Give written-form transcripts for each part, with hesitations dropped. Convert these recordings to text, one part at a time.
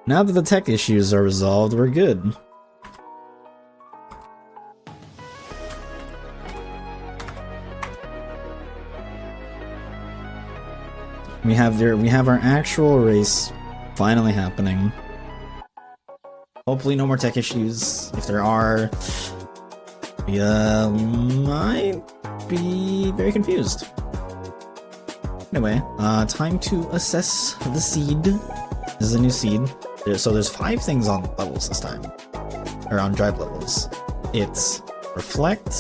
Now that the tech issues are resolved, we're good. We have our actual race finally happening. Hopefully no more tech issues. If there are, we might be very confused. Anyway, time to assess the seed. This is a new seed. So there's 5 things on levels this time. Or on drive levels. It's Reflect,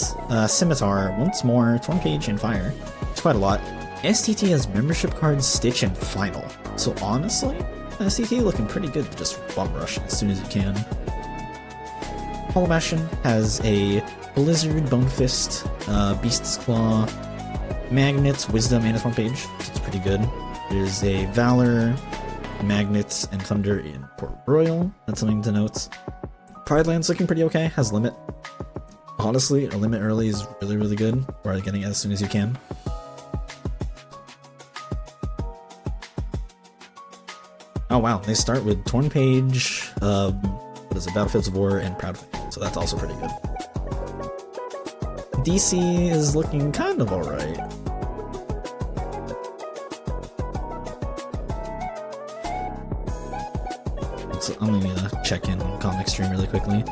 Scimitar, Once More, Torn Cage, and Fire. It's quite a lot. STT has membership cards, Stitch, and Final. So honestly, STT looking pretty good to just bum rush as soon as you can. Hollow Bastion has a Blizzard, Bone Fist, Beast's Claw, Magnets, Wisdom, and a Torn Page. So it's pretty good. There's a Valor, Magnets, and Thunder in Port Royal. That's something to note. Pride Land's looking pretty okay. Has Limit. Honestly, a Limit early is really, really good. Or getting it as soon as you can. Oh wow, they start with Torn Page, what is it, Battlefields of War, and Proud Family, so that's also pretty good. DC is looking kind of alright. So I'm gonna check in on Comic Stream really quickly.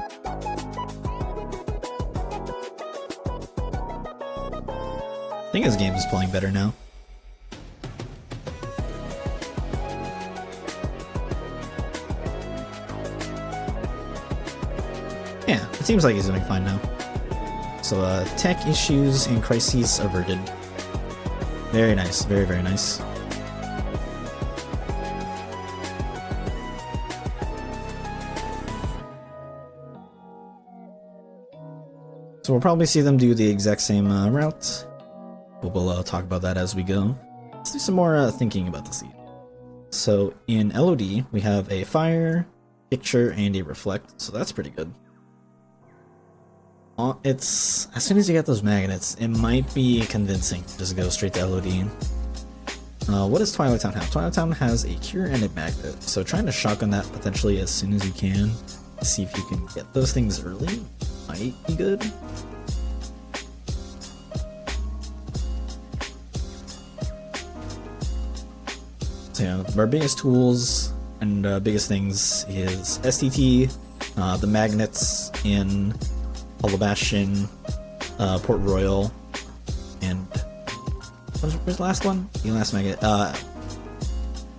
I think his game is playing better now. Yeah, it seems like he's doing fine now. So, tech issues and crises averted. Very nice, very, very nice. So we'll probably see them do the exact same route, but we'll talk about that as we go. Let's do some more thinking about the seed. So in LOD, we have a Fire, Picture, and a Reflect, so that's pretty good. It's as soon as you get those magnets, it might be convincing to just go straight to LOD. What does Twilight Town have? Twilight Town has a Cure and a Magnet, so trying to shotgun that potentially as soon as you can, see if you can get those things early, might be good. So yeah, our biggest tools and biggest things is STT, the magnets in Hollow Bastion, Port Royal, and where's the last one? The last magnet,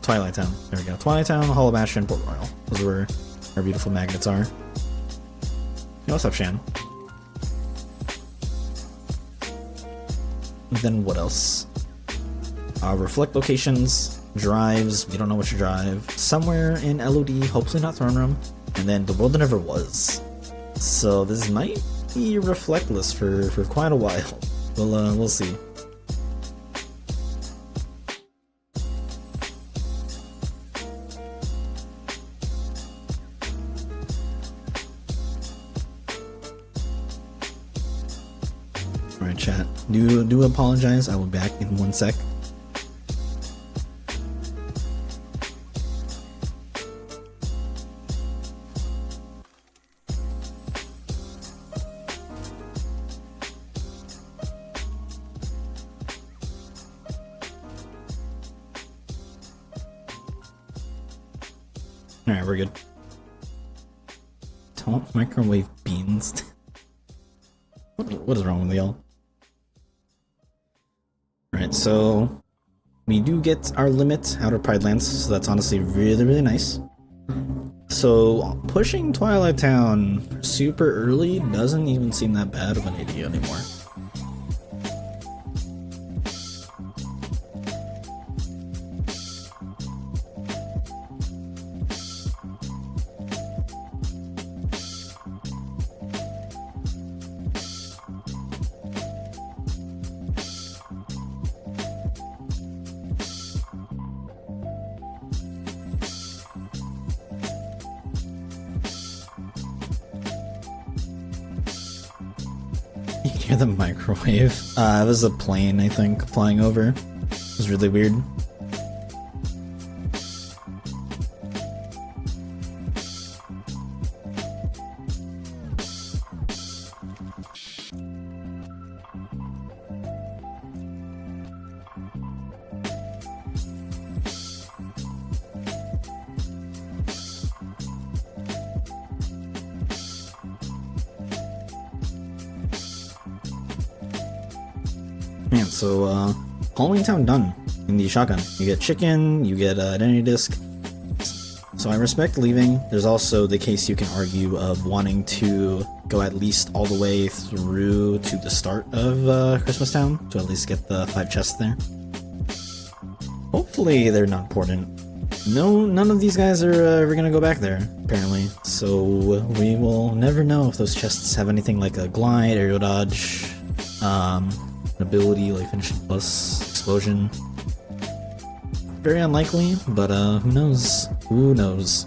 Twilight Town. There we go. Twilight Town, Hollow Bastion, Port Royal. Those are where our beautiful magnets are. Hey, what's up, Shan? And then what else? Reflect locations, drives. We don't know which drive. Somewhere in LOD, hopefully not Throne Room, and then the world that never was. So this might be reflectless for quite a while. We'll see. Alright, chat. Do apologize. I will be back in 1 sec. Alright, we're good. Don't microwave beans. What is wrong with y'all? Alright, so we do get our limit out of Pride Lands, so that's honestly really, really nice. So pushing Twilight Town super early doesn't even seem that bad of an idea anymore. The microwave. It was a plane, I think, flying over. It was really weird. Man, so Halloween Town done in the shotgun. You get chicken, you get identity disc. So I respect leaving. There's also the case you can argue of wanting to go at least all the way through to the start of Christmas Town to at least get the 5 chests there. Hopefully they're not important. No, none of these guys are ever gonna go back there, apparently. So we will never know if those chests have anything like a glide, aerial dodge, an ability like finishing plus explosion. Very unlikely, but who knows? Who knows?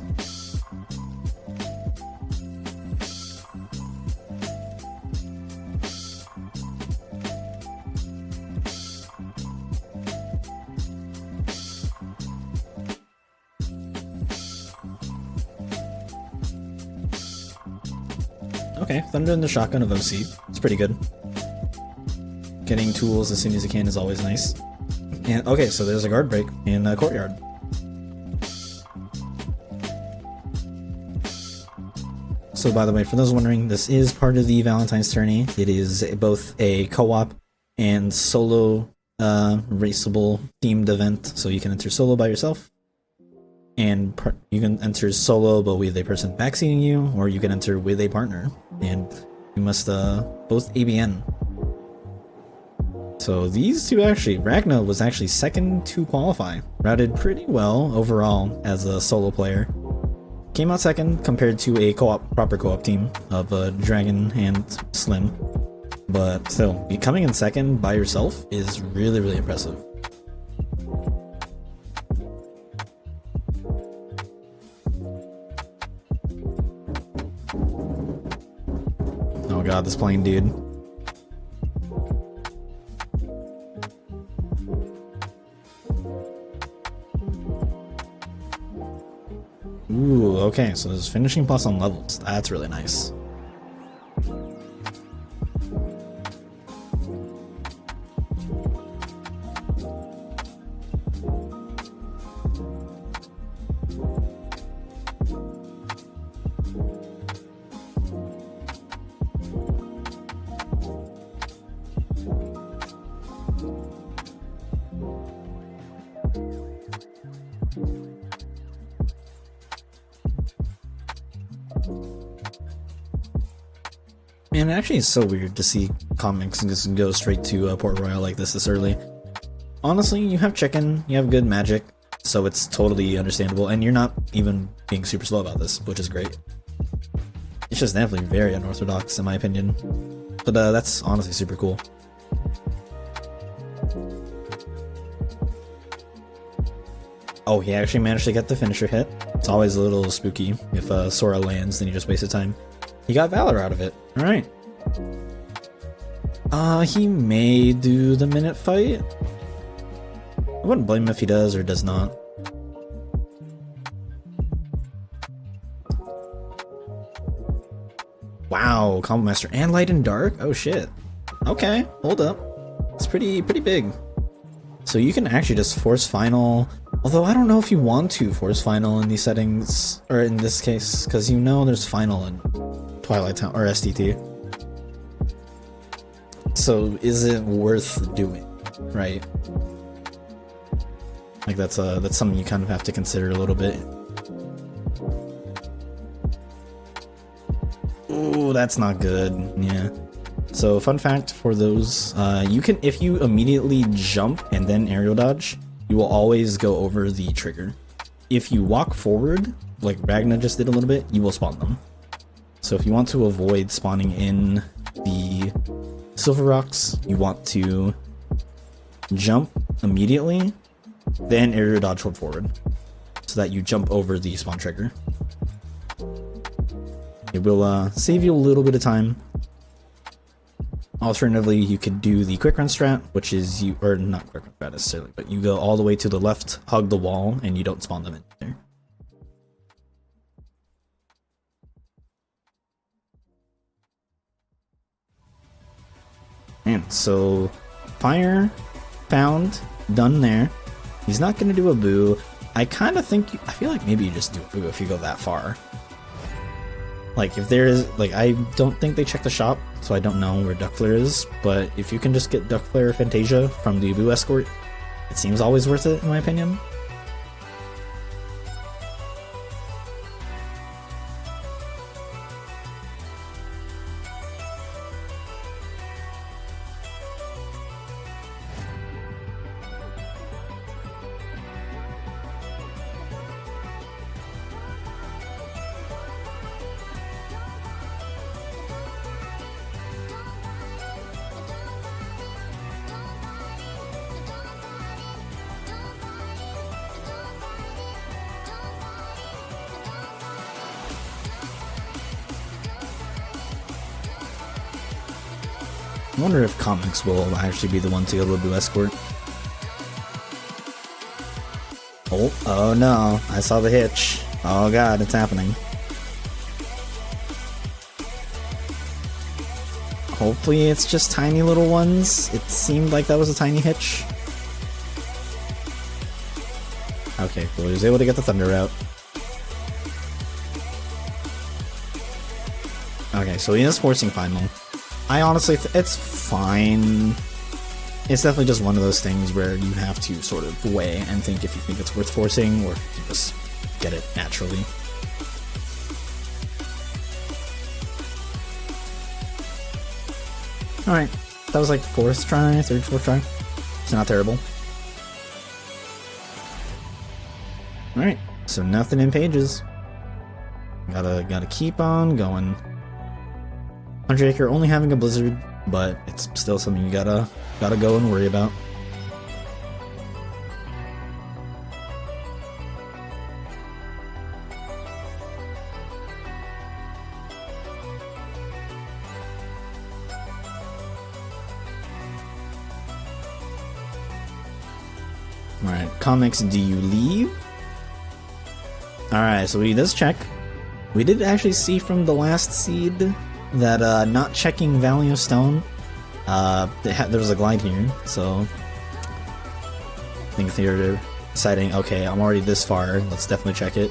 Okay, Thunder in the Shotgun of OC. It's pretty good. Getting tools as soon as you can is always nice. And okay, so there's a guard break in Courtyard. So by the way, for those wondering, this is part of the Valentine's Tourney. It is both a co-op and solo raceable themed event, so you can enter solo by yourself. And you can enter solo but with a person backseating you, or you can enter with a partner. And you must both ABN. So these two actually, Ragna was actually second to qualify. Routed pretty well overall as a solo player. Came out second compared to a proper co-op team of Dragon and Slim. But still, coming in second by yourself is really, really impressive. Oh god, this plane, dude. Ooh, okay, so there's finishing plus on levels. That's really nice. Man, it actually is so weird to see comics just go straight to Port Royal like this early. Honestly, you have chicken, you have good magic, so it's totally understandable, and you're not even being super slow about this, which is great. It's just definitely very unorthodox in my opinion, but that's honestly super cool. Oh, he actually managed to get the finisher hit. It's always a little spooky if Sora lands, then you just wasted time. He got Valor out of it. Alright. He may do the minute fight. I wouldn't blame him if he does or does not. Wow, Combo Master and Light and Dark? Oh shit. Okay, hold up. It's pretty big. So you can actually just force final. Although I don't know if you want to force final in these settings, or in this case, because you know there's final in Twilight Town or STT. So is it worth doing, right? Like that's something you kind of have to consider a little bit. Ooh, that's not good. Yeah. So fun fact for those, you can, if you immediately jump and then aerial dodge, you will always go over the trigger. If you walk forward, like Ragna just did a little bit, you will spawn them. So if you want to avoid spawning in the Silver Rocks, you want to jump immediately, then aerial dodge forward, so that you jump over the spawn trigger. It will save you a little bit of time. Alternatively, you could do the quick run strat, which is or not quick run strat necessarily, but you go all the way to the left, hug the wall, and you don't spawn them in there. Man, so fire found, done there. He's not gonna do a boo. I kind of think I feel like maybe you just do a boo if you go that far. Like, if there is, like, I don't think they check the shop, so I don't know where Duck Flare is, but if you can just get Duck Flare Fantasia from the Boo Escort, it seems always worth it, in my opinion. I wonder if Comics will actually be the one to go to a Boo Escort. Oh no, I saw the hitch. Oh god, it's happening. Hopefully it's just tiny little ones. It seemed like that was a tiny hitch. Okay, cool, he was able to get the Thunder out. Okay, so he is forcing Final. I honestly, it's fine. It's definitely just one of those things where you have to sort of weigh and think if you think it's worth forcing or if you can just get it naturally. Alright, that was like fourth try, fourth try. It's not terrible. Alright, so nothing in pages. Gotta keep on going. 100 Acre only having a blizzard, but it's still something you gotta go and worry about. Alright, Comics, do you leave? Alright, so we did this check. We did actually see from the last seed that not checking Valio Stone, there was a glide here, so I think they're deciding, okay, I'm already this far, let's definitely check it.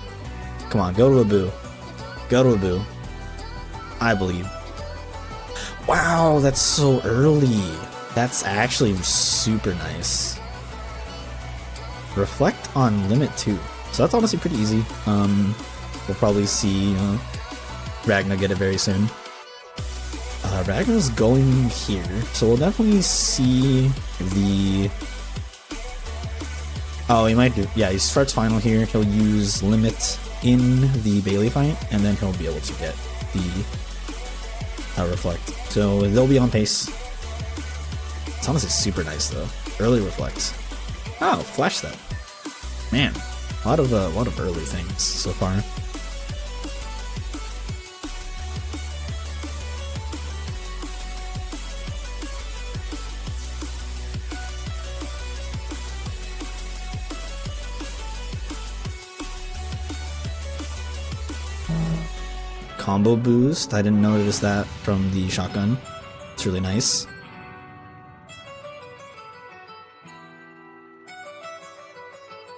Come on, go to a Boo. Go to a Boo. I believe. Wow, that's so early. That's actually super nice. Reflect on limit 2. So that's honestly pretty easy. We'll probably see Ragna get it very soon. Ragna's going here, so we'll definitely see the... Oh, he might do... Yeah, he starts final here. He'll use limit in the Bailey fight, and then he'll be able to get the reflect. So they'll be on pace. It's honestly super nice though. Early reflect. Oh, flash that. Man, a lot of early things so far. Combo boost. I didn't notice that from the shotgun. It's really nice.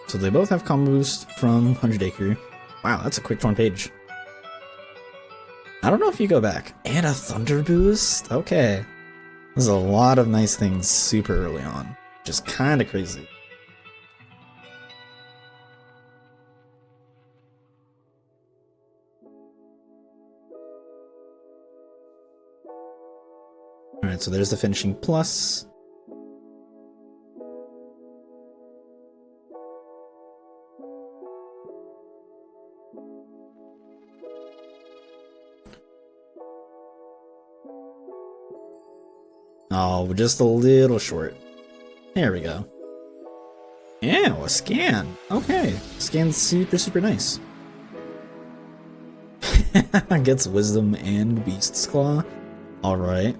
So they both have combo boost from 100 Acre. Wow, that's a quick torn page. I don't know if you go back. And a thunder boost? Okay. There's a lot of nice things super early on. Just kind of crazy. Alright, so there's the finishing plus. Oh, just a little short. There we go. Ew, a scan. Okay, scan's super nice. Gets wisdom and beast's claw. Alright.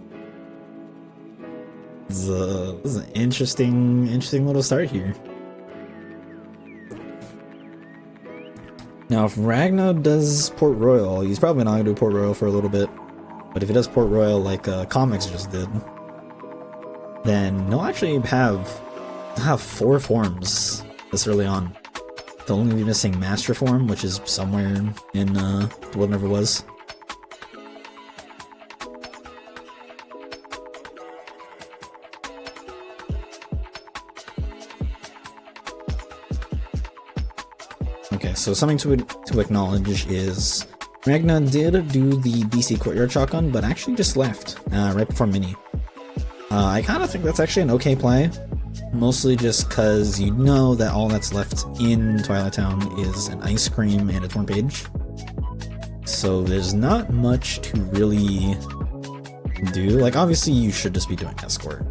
This is an interesting little start here. Now, if Ragna does Port Royal, he's probably not going to do Port Royal for a little bit. But if he does Port Royal like Comics just did, then he'll actually have 4 forms this early on. They'll only be missing Master Form, which is somewhere in whatever it was. so something to acknowledge is Ragna did do the DC Courtyard shotgun, but actually just left right before Mini. I kind of think that's actually an okay play, mostly just because you know that all that's left in Twilight Town is an ice cream and a torn page. So there's not much to really do. Like, obviously you should just be doing escort,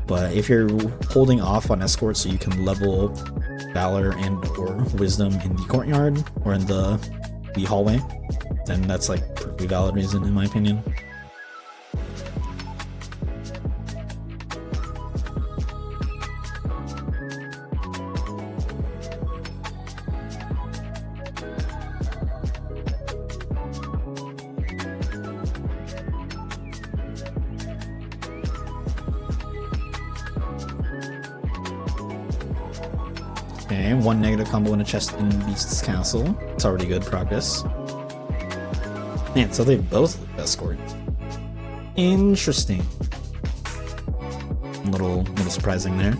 but if you're holding off on escort so you can level Valor and or Wisdom in the courtyard or in the hallway, then that's like a pretty valid reason in my opinion. Okay, one negative combo in a chest in Beast's Castle. It's already good progress. Man, so they both escort. Interesting. A little surprising there.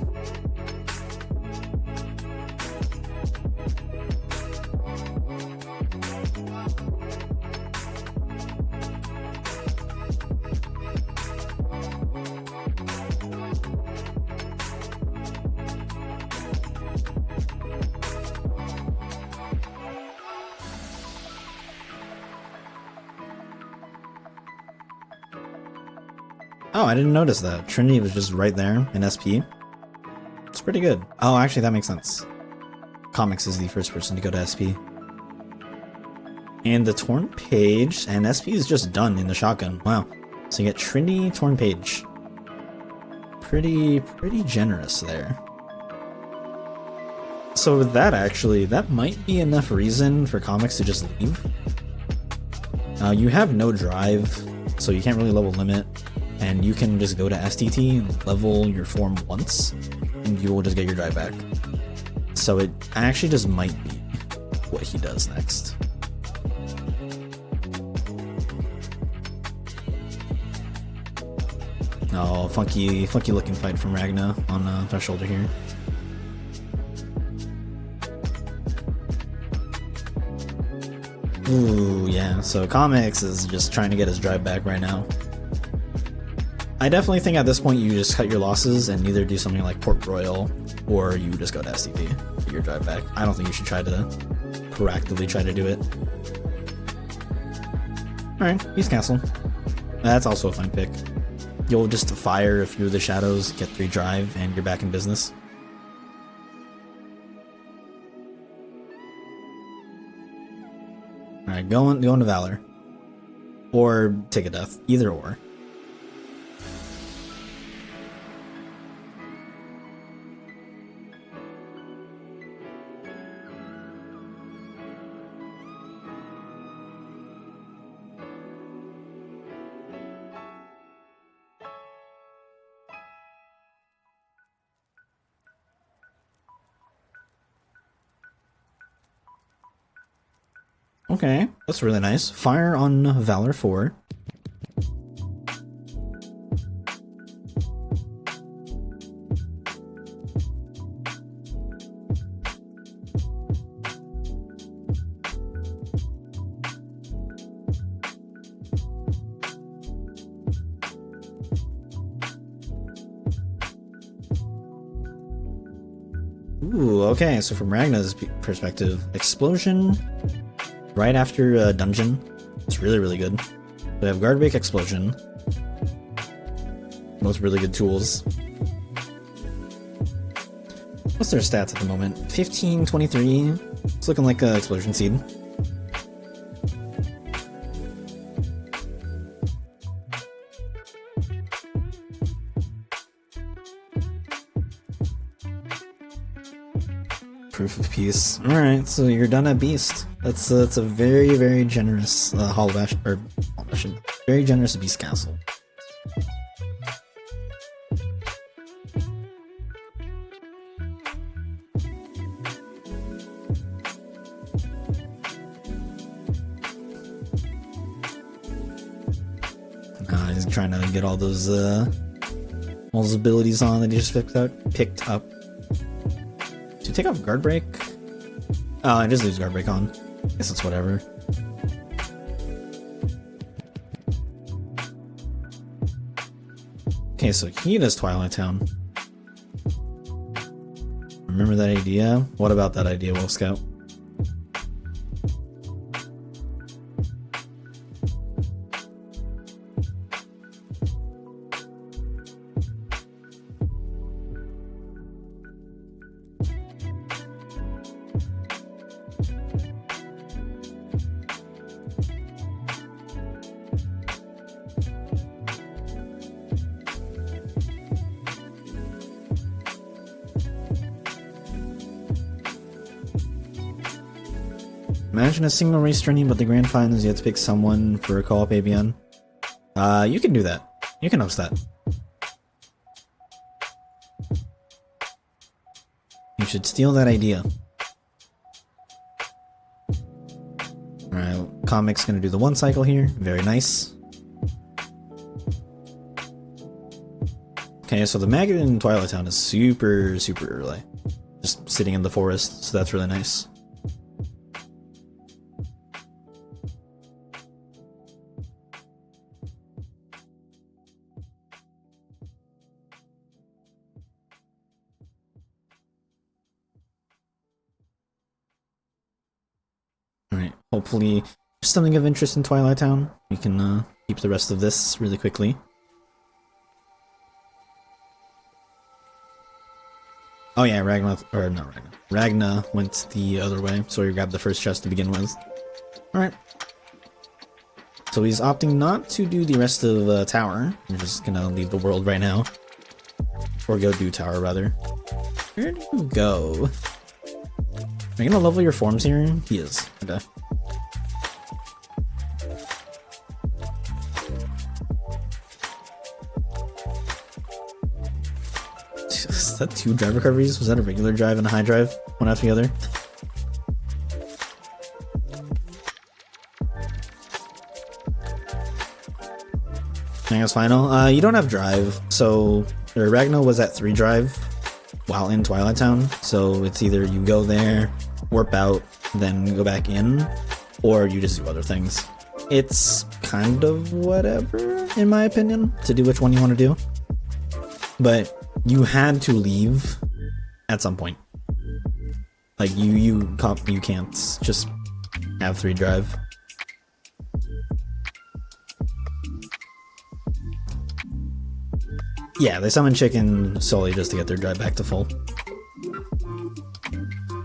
Oh, I didn't notice that. Trinity was just right there in SP. It's pretty good. Oh, actually, that makes sense. Comics is the first person to go to SP. And the Torn Page and SP is just done in the shotgun. Wow. So you get Trinity, Torn Page. Pretty generous there. So with that, actually, that might be enough reason for Comics to just leave. You have no drive, so you can't really level limit. And you can just go to STT and level your form once, and you will just get your drive back. So it actually just might be what he does next. Oh, funky looking fight from Ragna on our shoulder here. Ooh, yeah, so Comics is just trying to get his drive back right now. I definitely think at this point you just cut your losses and either do something like Port Royal or you just go to STP to get your drive back. I don't think you should try to proactively try to do it. Alright, Beast Castle. That's also a fine pick. You'll just fire a few of the shadows, get 3 drive, and you're back in business. Alright, going to Valor. Or take a death. Either or. Okay, that's really nice. Fire on Valor 4. Ooh, okay, so from Ragna's perspective, Explosion right after Dungeon. It's really good. We have Guard Break, Explosion. Both really good tools. What's their stats at the moment? 15, 23. It's looking like a Explosion Seed. Proof of Peace. Alright, so you're done at Beast. That's a very generous very generous Beast Castle. He's trying to get all those abilities on that he just picked up. To take off Guard Break, Oh, I just lose guard break on. Guess it's whatever. Okay, so he does Twilight Town. Remember that idea? What about that idea, Wolf Scout? Imagine a single race journey, but the grand finals you have to pick someone for a co-op ABN. You can do that. You can host that. You should steal that idea. Alright, Comic's gonna do the one cycle here. Very nice. Okay, so the maggot in Twilight Town is super early. Just sitting in the forest, so that's really nice. Alright, hopefully there's something of interest in Twilight Town. We can keep the rest of this really quickly. Oh yeah, Ragna, or not Ragna. Ragna went the other way, so he grabbed the first chest to begin with. Alright. So he's opting not to do the rest of Tower. We're just gonna leave the world right now. Or go do Tower, rather. Where do you go? Are you gonna level your forms here? He is. Okay. Is that 2 drive recoveries? Was that a regular drive and a high drive? One after the other? I guess final. You don't have drive, so Ragna was at 3 drive while in Twilight Town, so it's either you go there, warp out, then go back in, or you just do other things. It's kind of whatever, in my opinion, to do which one you want to do. But you had to leave at some point. Like, you can't just have 3 drive. Yeah, they summon chicken solely just to get their drive back to full.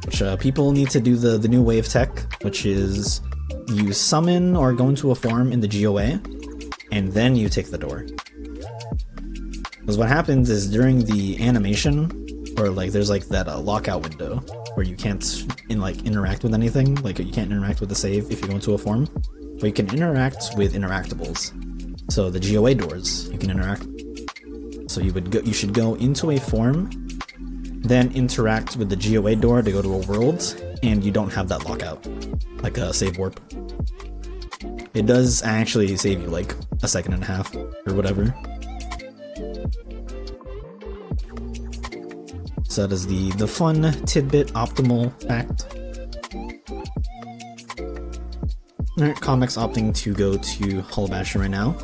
Which people need to do the new wave tech, which is you summon or go into a form in the GOA, and then you take the door. Because what happens is during the animation, or like there's like that lockout window where you can't interact with anything, like you can't interact with the save if you go into a form, but you can interact with interactables. So the GOA doors you can interact. So you should go into a form, then interact with the GOA door to go to a world, and you don't have that lockout, like a save warp. It does actually save you like a second and a half or whatever. So that is the fun tidbit optimal fact. Alright, Comics opting to go to Hull Bastion right now.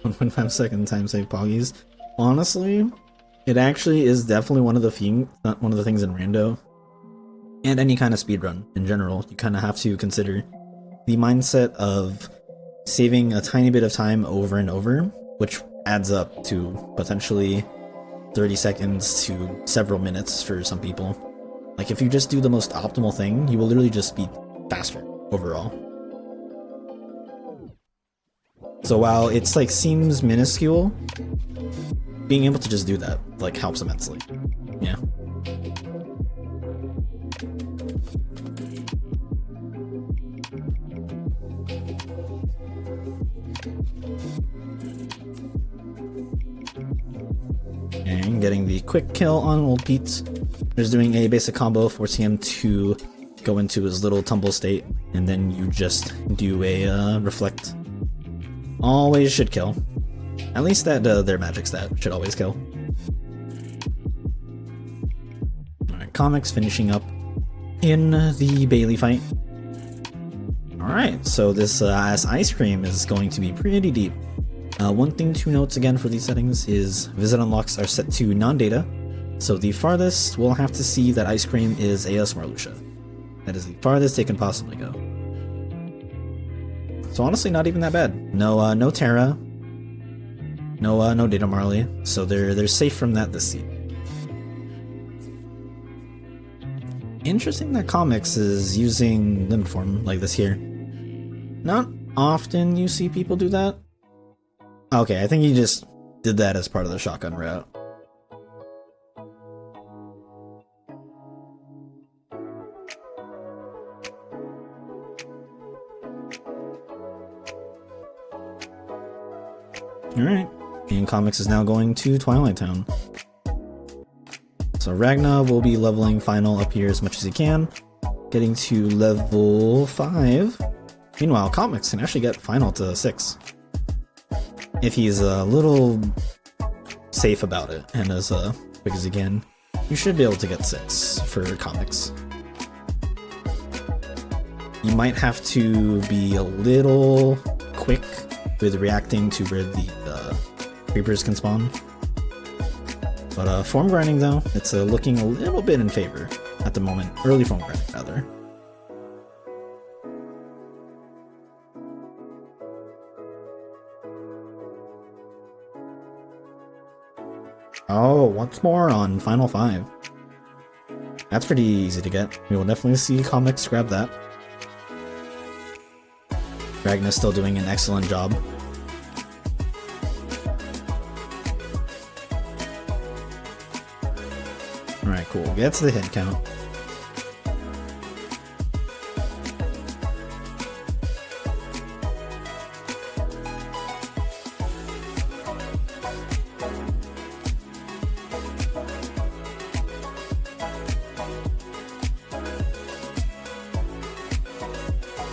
.5 second time save poggies. Honestly, it actually is definitely one of the things in Rando and any kind of speedrun in general. You kind of have to consider the mindset of saving a tiny bit of time over and over, which adds up to potentially 30 seconds to several minutes for some people. Like if you just do the most optimal thing, you will literally just be faster overall. So while it's like seems minuscule, being able to just do that like helps immensely. Yeah. getting the quick kill on old Pete. Just doing a basic combo, forcing him to go into his little tumble state, and then you just do a reflect. Always should kill. At least that their magic stat should always kill. Alright, Comics finishing up in the Bailey fight. Alright, so this ice cream is going to be pretty deep. One thing to note again for these settings is visit unlocks are set to non-data, so the farthest we'll have to see that ice cream is a Smarluxia. That is the farthest it can possibly go. So honestly, not even that bad. No Terra, no Data Marley, so they're safe from that this season. Interesting that Comics is using limit form like this here. Not often you see people do that. Okay, I think he just did that as part of the shotgun route. Alright, and Comics is now going to Twilight Town. So Ragna will be leveling Final up here as much as he can, getting to level 5. Meanwhile, Comics can actually get Final to 6. If he's a little safe about it and as quick as he can, you should be able to get 6 for Comics. You might have to be a little quick with reacting to where the creepers can spawn. But form grinding though, it's looking a little bit in favor at the moment. Early form grinding rather. Oh, once more on Final 5. That's pretty easy to get. We will definitely see Comics grab that. Ragna's still doing an excellent job. Alright, cool. Gets the hit count.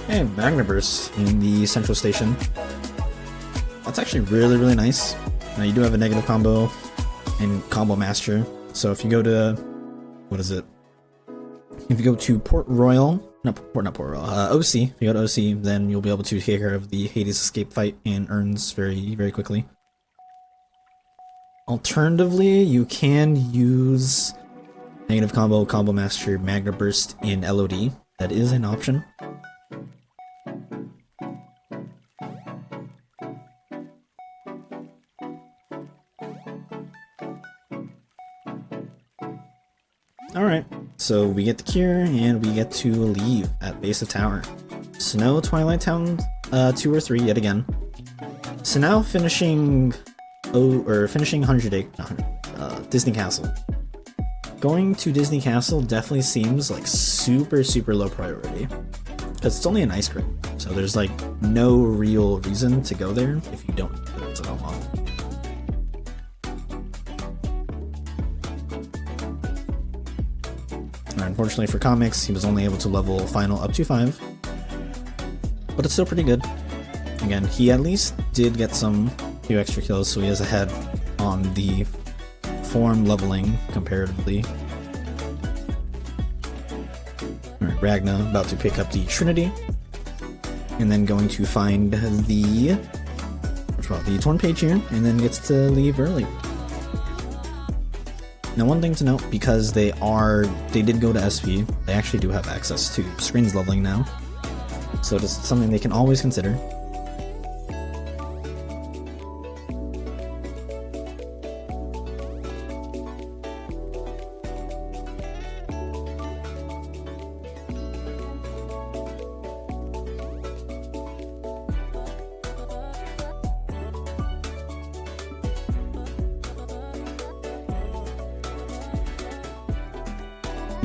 Hey, Magna Burst in the central station. That's actually really nice. Now you do have a negative combo and combo master. So if you go to, what is it? If you go to Port Royal, OC, if you go to OC, then you'll be able to take care of the Hades escape fight in urns very quickly. Alternatively, you can use negative combo, combo master, Magna Burst in LOD. That is an option. Alright, so we get the cure, and we get to leave at base of tower. Snow, Twilight Town 2 or 3 yet again. So now finishing 100 Acre, Disney Castle. Going to Disney Castle definitely seems like super low priority, because it's only an ice cream, so there's like no real reason to go there if you don't get it to unlock. Unfortunately for Comics, he was only able to level Final up to 5, but it's still pretty good. Again, he at least did get some few extra kills, so he is ahead on the form leveling comparatively. Alright, Ragna about to pick up the Trinity, and then going to find the Torn Page here, and then gets to leave early. Now one thing to note, because they did go to SP, they actually do have access to screens leveling now, so it's something they can always consider.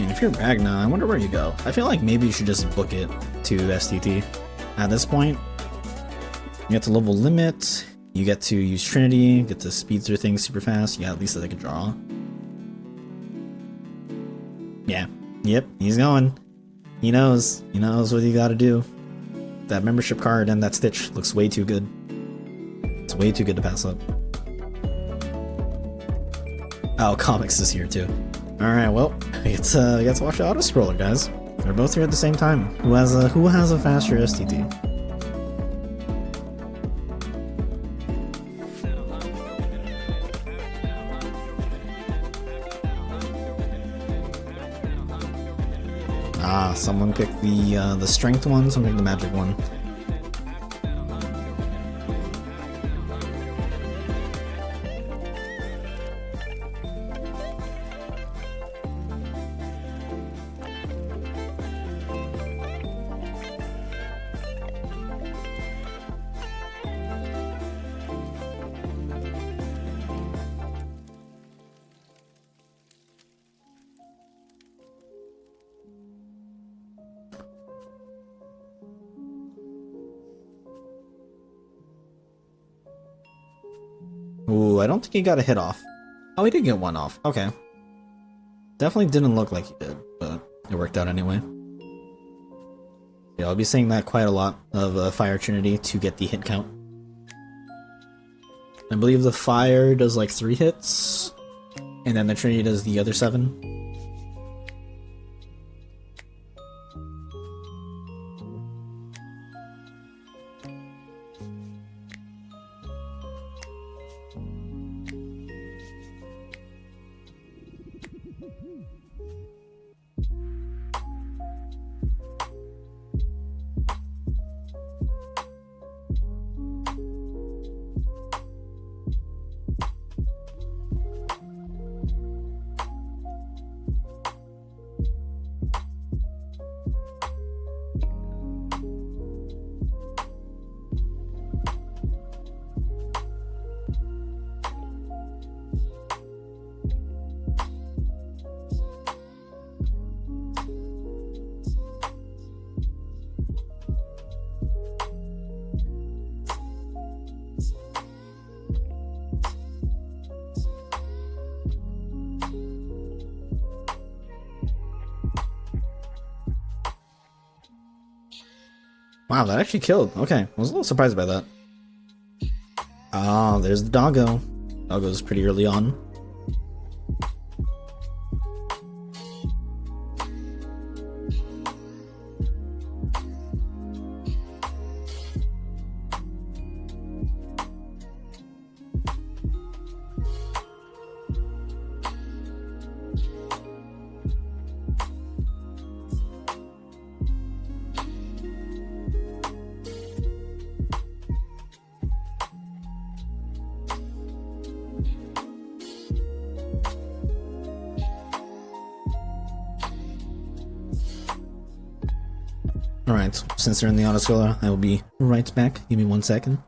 If you're Ragna, I wonder where you go. I feel like maybe you should just book it to STT. At this point, you get to level limit, you get to use Trinity, get to speed through things super fast, you got at least like a draw. Yeah. Yep, he's going. He knows. He knows what you gotta do. That membership card and that Stitch looks way too good. It's way too good to pass up. Oh, Comics is here too. Alright, well, we get to watch the auto scroller, guys. They're both here at the same time. Who has a faster STT? Ah, someone picked the strength one, someone picked the magic one. Ooh, I don't think he got a hit off. Oh, he did get one off. Okay. Definitely didn't look like he did, but it worked out anyway. Yeah, I'll be saying that quite a lot of Fire Trinity to get the hit count. I believe the Fire does like 3 hits, and then the Trinity does the other 7. Wow, that actually killed. Okay, I was a little surprised by that. Oh, there's the doggo. Doggo's pretty early on. Alright, since they're in the autoscaler, I will be right back. Give me 1 second.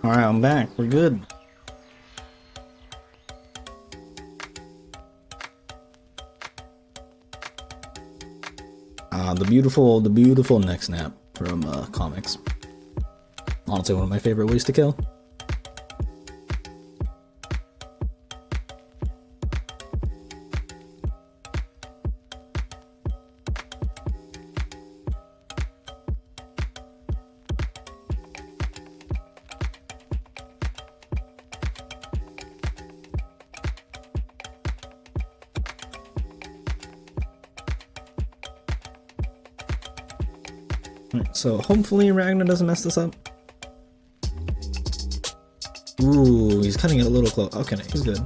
Alright, I'm back. We're good. The beautiful neck snap from comics. Honestly, one of my favorite ways to kill. Right, so hopefully Ragna doesn't mess this up. Ooh, he's cutting it a little close. Okay, he's good.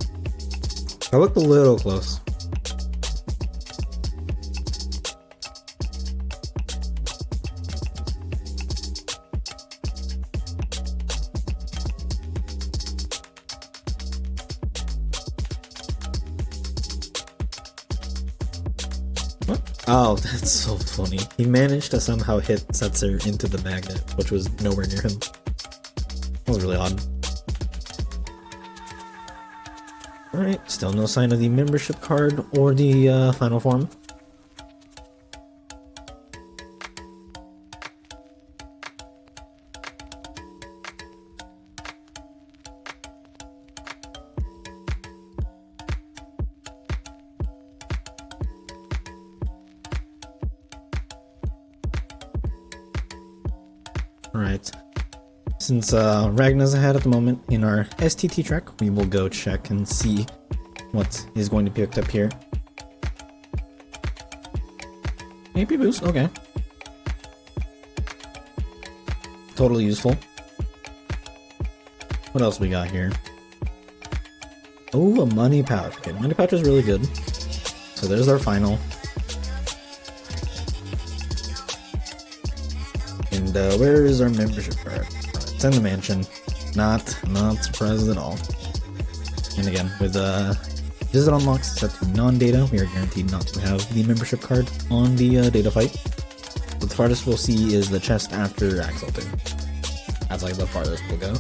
I looked a little close. What? Oh, that's so funny. He managed to somehow hit Setzer into the magnet, which was nowhere near him. That was really odd. Alright, still no sign of the membership card or the final form. Alright, since Ragna's ahead at the moment in our STT track, we will go check and see what is going to be picked up here. AP boost, okay. Totally useful. What else we got here? Oh, a money pouch. Okay, money pouch is really good. So there's our final. And where is our membership card? It's in the mansion. Not surprised at all. And again, with visit unlocks set to non-data, we are guaranteed not to have the membership card on the data fight. But the farthest we'll see is the chest after Axalting. That's like the farthest we'll go.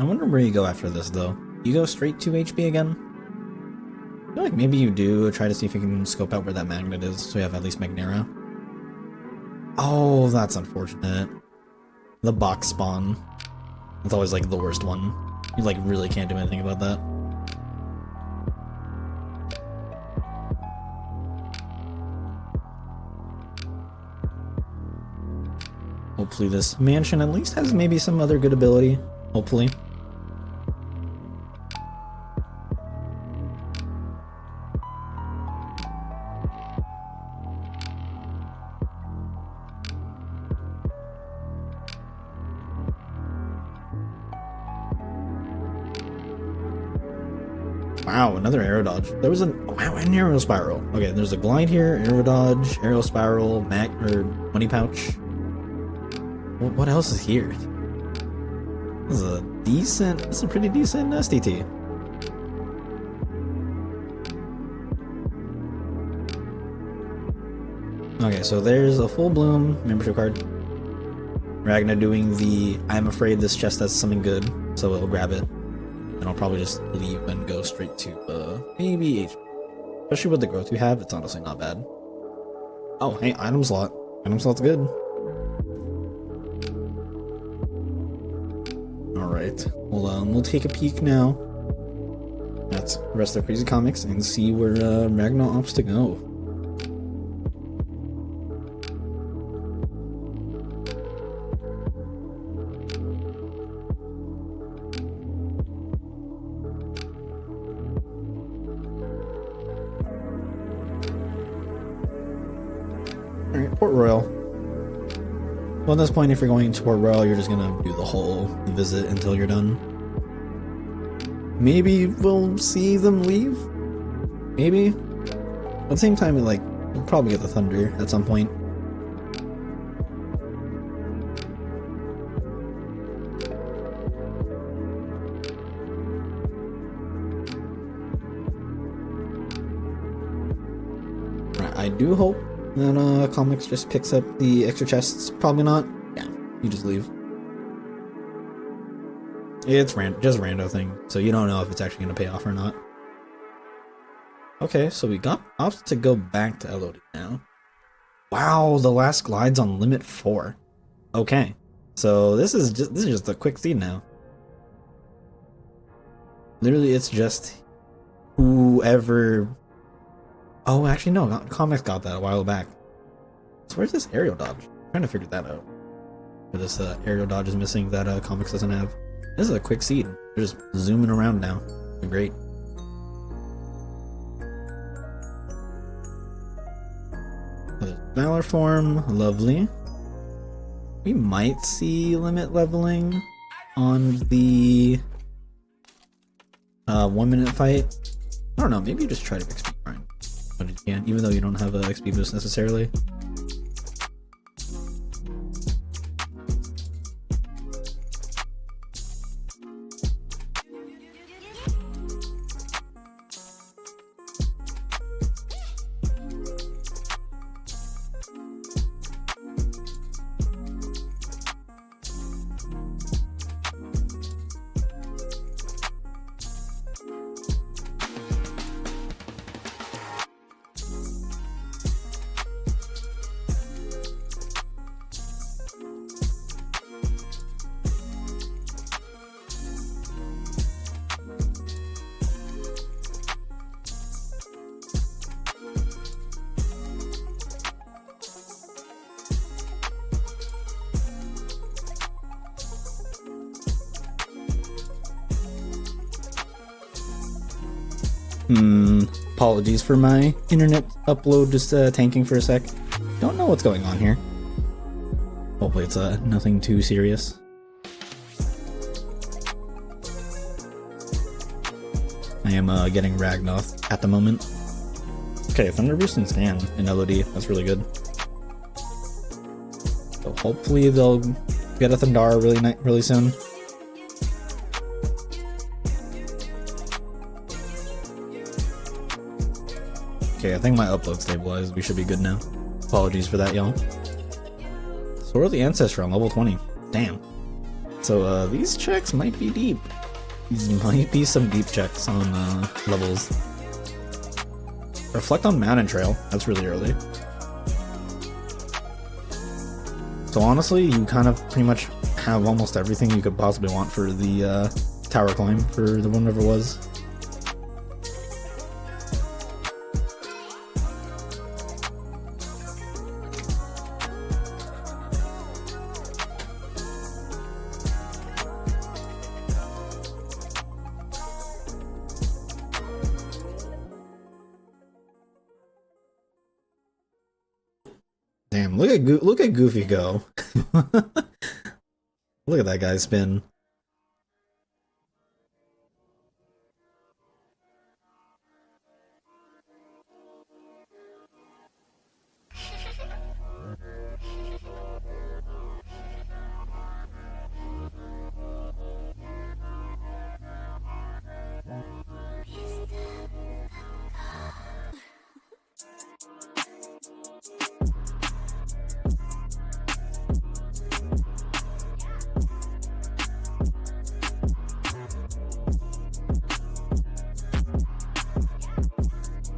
I wonder where you go after this, though. You go straight to HP again? I feel like maybe you do try to see if you can scope out where that magnet is, so you have at least Magnera. Oh, that's unfortunate. The box spawn. It's always like the worst one. You like really can't do anything about that. Hopefully this mansion at least has maybe some other good ability. Hopefully. Wow, another arrow dodge. There was an arrow spiral. Okay, there's a glide here, arrow dodge, arrow spiral, money pouch. What else is here? This is a pretty decent STT. Okay, so there's a full bloom membership card. Ragna doing the I'm afraid this chest has something good, so we'll grab it. And I'll probably just leave and go straight to maybe HP. Especially with the growth we have, it's honestly not bad. Oh, hey, item slot. Item slot's good. Alright, we'll take a peek now at the rest of CrazyComics and see where Ragna opts to go. Alright, Port Royal. Well, at this point, if you're going to Port Royal, you're just gonna do the whole visit until you're done. Maybe we'll see them leave? Maybe? At the same time, we'll probably get the Thunder at some point. I do hope that Comics just picks up the extra chests. Probably not. Yeah, you just leave. It's just a rando thing, so you don't know if it's actually going to pay off or not. Okay, so we got opts to go back to LOD now. Wow, the last glide's on limit 4. Okay, so this is just a quick seed now. Literally, it's just whoever. Oh, actually, no. Comics got that a while back. So where's this aerial dodge? I'm trying to figure that out. Where this aerial dodge is missing that comics doesn't have. This is a quick seed. They're just zooming around now. They're great. Valor form, lovely. We might see limit leveling on the 1 minute fight. I don't know, maybe you just try to XP grind when you can, even though you don't have a XP boost necessarily. Apologies for my internet upload just tanking for a sec. Don't know what's going on here. Hopefully it's nothing too serious. I am getting Ragna at the moment. Okay, Thunder Boost and Stand in LOD. That's really good. So hopefully they'll get a Thundara really soon. Okay, I think my upload stabilized. We should be good now. Apologies for that, y'all. Sword of the Ancestor on level 20. Damn. So, these checks might be deep. These might be some deep checks on, levels. Reflect on Mountain Trail. That's really early. So honestly, you kind of pretty much have almost everything you could possibly want for the, tower climb for the whatever it was. Damn, look at Goofy go. Look at that guy spin.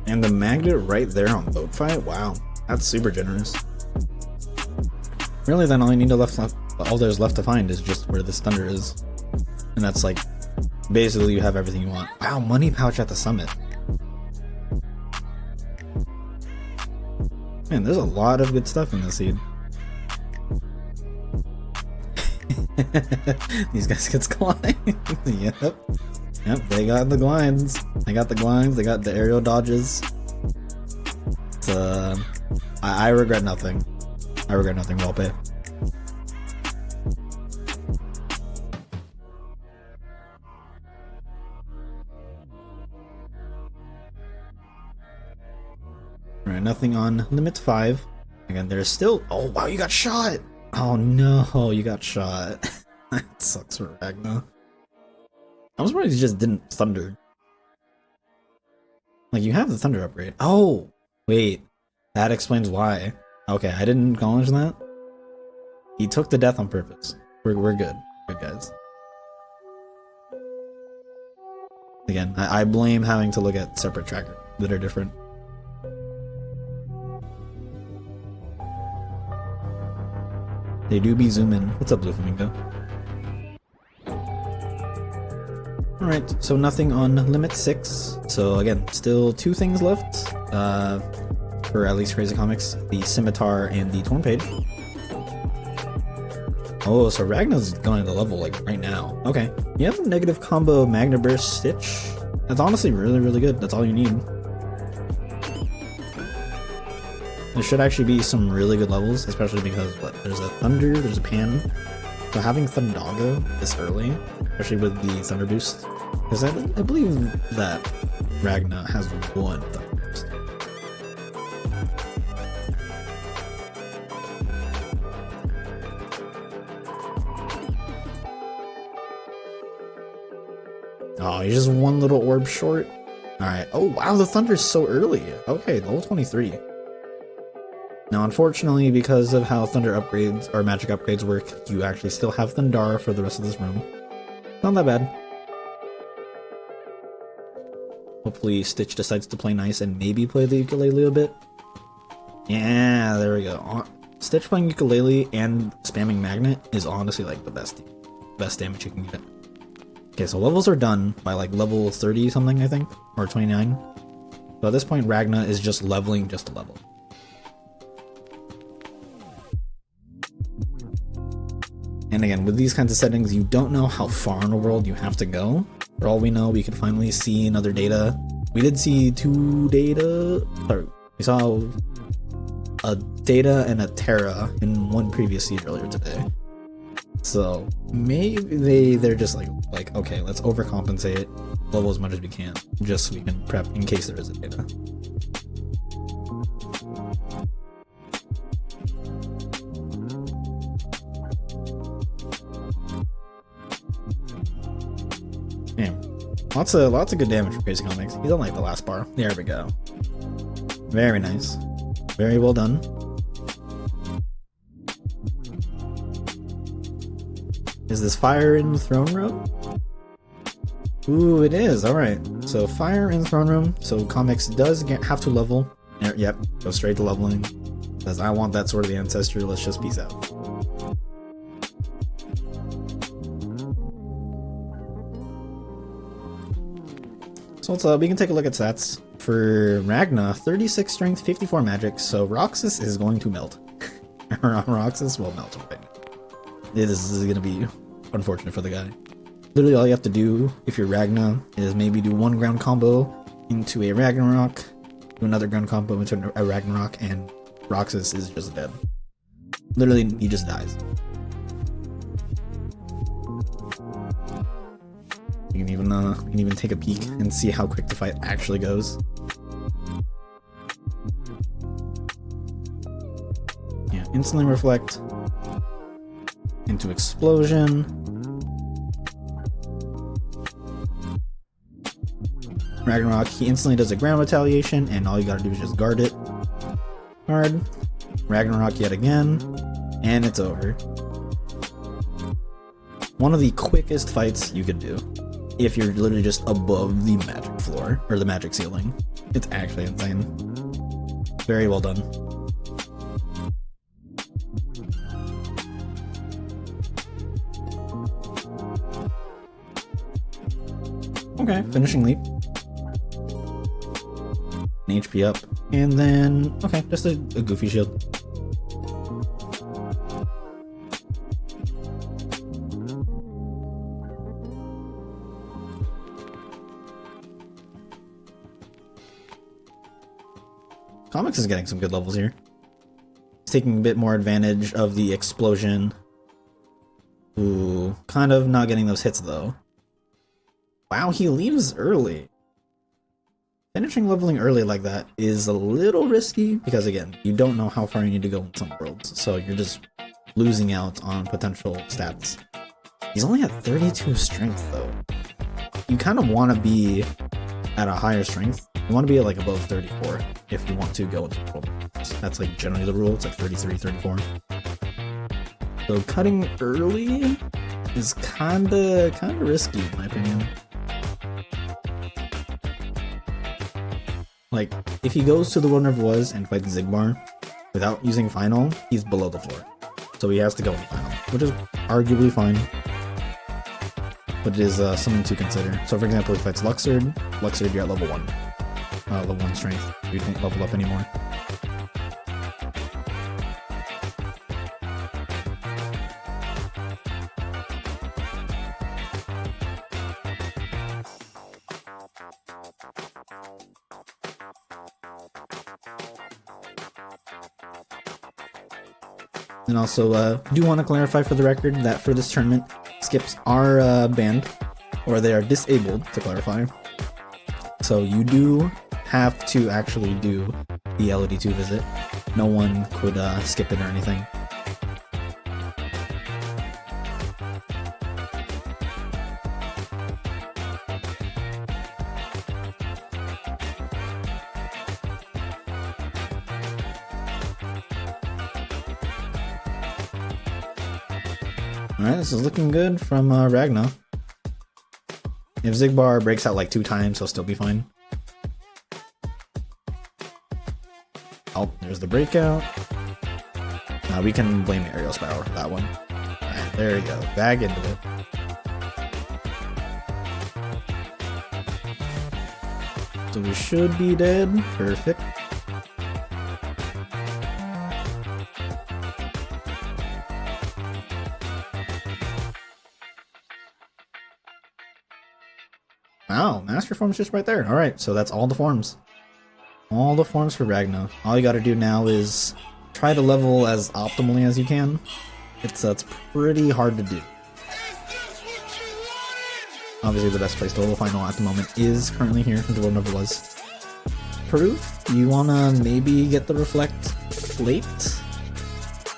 And the magnet right there on boat fight? Wow, that's super generous. Really, then all there's left to find is just where this thunder is. And that's like, basically you have everything you want. Wow, money pouch at the summit. Man, there's a lot of good stuff in this seed. These guys get glide. Yep. Yep, they got the glinds. They got the glinds, they got the aerial dodges. It's, I regret nothing. I regret nothing, well played. Alright, nothing on limit 5. Again, there's still. Oh wow, you got shot! Oh no, you got shot. That sucks for Ragna. I'm surprised he just didn't thunder. Like, you have the thunder upgrade. Oh, wait. That explains why. Okay, I didn't acknowledge that. He took the death on purpose. We're good. Good guys. Again, I blame having to look at separate trackers that are different. They do be zooming. What's up, Blue Flamingo? Alright, so nothing on limit 6. So again, still 2 things left for at least CrazyComics, the Scimitar and the Torn Page. Oh, so Ragna's going to level like right now. Okay, you have a negative combo Magna Burst Stitch. That's honestly really, really good. That's all you need. There should actually be some really good levels, especially because what? There's a Thunder, there's a Pan. So having Thundaga this early, especially with the Thunder Boost, because I believe that Ragna has 1 Thunder Boost. Oh, he's just 1 little orb short. Alright. Oh, wow, the Thunder's so early. Okay, level 23. Now, unfortunately, because of how Thunder upgrades, or magic upgrades work, you actually still have Thundara for the rest of this room. Not that bad. Hopefully Stitch decides to play nice and maybe play the ukulele a bit. Yeah, there we go. Stitch playing ukulele and spamming Magnet is honestly like the best damage you can get. Okay, so levels are done by like level 30 something, I think, or 29. So at this point, Ragna is just leveling just to level. And again, with these kinds of settings, you don't know how far in the world you have to go. For all we know, we could finally see another data. We did see 2 data. Sorry, we saw a data and a Terra in one previous seed earlier today. So maybe they're just like okay, let's overcompensate, level as much as we can, just so we can prep in case there is a data. Lots of good damage for CrazyComics. He's on like the last bar. There we go. Very nice. Very well done. Is this fire in the throne room? Ooh, it is. Alright. So fire in throne room. So comics does have to level. Yep, go straight to leveling. Because I want that Sword of the Ancestor. Let's just peace out. So we can take a look at stats. For Ragna, 36 strength, 54 magic, so Roxas is going to melt. Roxas will melt right now. This is going to be unfortunate for the guy. Literally all you have to do, if you're Ragna, is maybe do 1 ground combo into a Ragnarok, do another ground combo into a Ragnarok, and Roxas is just dead. Literally, he just dies. You can even take a peek and see how quick the fight actually goes. Yeah, instantly reflect into explosion. Ragnarok, he instantly does a ground retaliation, and all you gotta do is just guard it. Guard. Ragnarok yet again, and it's over. One of the quickest fights you could do. If you're literally just above the magic floor, or the magic ceiling. It's actually insane. Very well done. Okay, finishing leap. An HP up. And then, okay, just a goofy shield. Comics is getting some good levels here. He's taking a bit more advantage of the explosion. Ooh, kind of not getting those hits though. Wow, he leaves early. Finishing leveling early like that is a little risky because again, you don't know how far you need to go in some worlds, so you're just losing out on potential stats. He's only at 32 strength though. You kind of want to be at a higher strength. You want to be like above 34 if you want to go into the world. That's like generally the rule. It's like 33, 34. So cutting early is kinda risky in my opinion. Like, if he goes to the Wonder of Was and fights Zigbar without using Final, he's below the floor. So he has to go in Final, which is arguably fine. but it is something to consider. So for example, if it's Luxord, you're at level 1. Level 1 strength. You don't level up anymore. And also, do want to clarify for the record that for this tournament, skips are banned, or they are disabled, to clarify. So you do have to actually do the LOD2 visit. No one could skip it or anything. Alright, this is looking good from Ragna. If Xigbar breaks out like 2 times, he'll still be fine. Oh, there's the breakout. Now we can blame the aerial spiral for that one. Alright, there we go. Back into it. So we should be dead. Perfect. Wow, Master Form's just right there. Alright, so that's all the forms. All the forms for Ragna. All you gotta do now is try to level as optimally as you can. It's pretty hard to do. Obviously the best place to level final at the moment is currently here, the world never was. Proof? You wanna maybe get the Reflect late?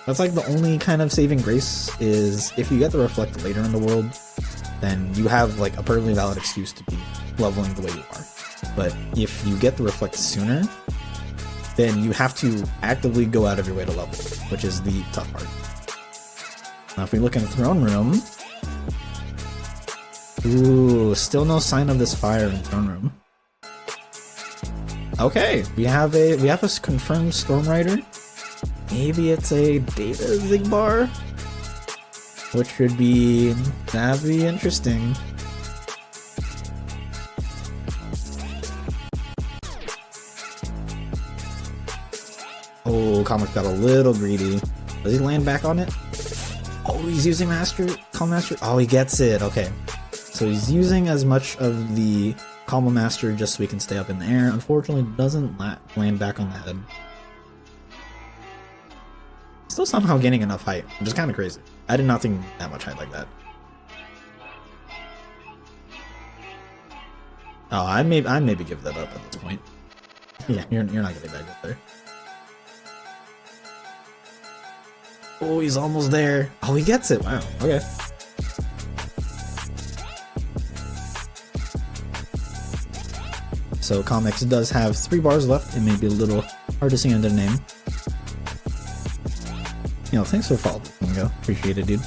That's like the only kind of saving grace, is if you get the Reflect later in the world, then you have like a perfectly valid excuse to be leveling the way you are. But if you get the Reflect sooner, then you have to actively go out of your way to level, which is the tough part. Now if we look in the throne room, ooh, still no sign of this fire in the throne room. Okay, we have a confirmed Storm Rider. Maybe it's a Data Xigbar, which would be, that'd be interesting. Oh, Comic got a little greedy. Does he land back on it? Oh, he's using Calm Master. Oh, he gets it. Okay. So he's using as much of the Calm Master just so he can stay up in the air. Unfortunately, doesn't land back on the head. Still somehow gaining enough height, which is kind of crazy. I did not think that much height like that. Oh, I'd maybe give that up at this point. Yeah, you're not getting back up there. Oh, he's almost there. Oh, he gets it. Wow. Okay. So Comics does have 3 bars left. It may be a little hard to see under the name. You know, thanks for following. Go. Appreciate it, dude.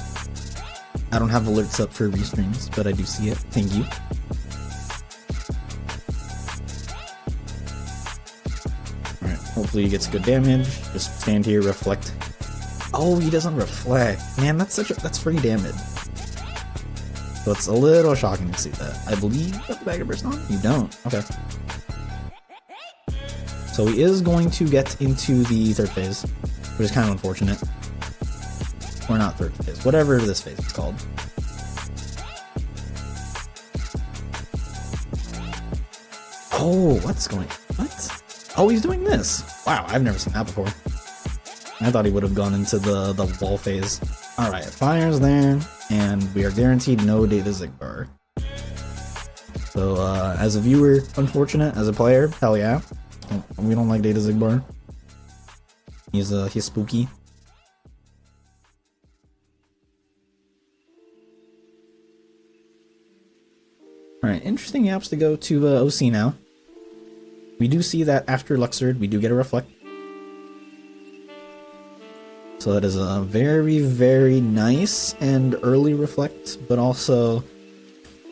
I don't have alerts up for restreams, but I do see it. Thank you. Alright, hopefully he gets good damage. Just stand here, reflect. Oh, he doesn't reflect. Man, that's free damage. So it's a little shocking to see that. I believe you have the Bag of Burst on? You don't. Okay. So he is going to get into the 3rd phase, which is kind of unfortunate. Or not 3rd phase, whatever this phase is called. Oh, what? Oh, he's doing this. Wow, I've never seen that before. I thought he would have gone into the wall phase. Alright, fire's there, and we are guaranteed no Data Xigbar. So, as a viewer, unfortunate. As a player, hell yeah. We don't like Data Xigbar. He's spooky. Alright, interesting apps to go to OC now. We do see that after Luxord, we do get a Reflect. So that is a very, very nice and early Reflect, but also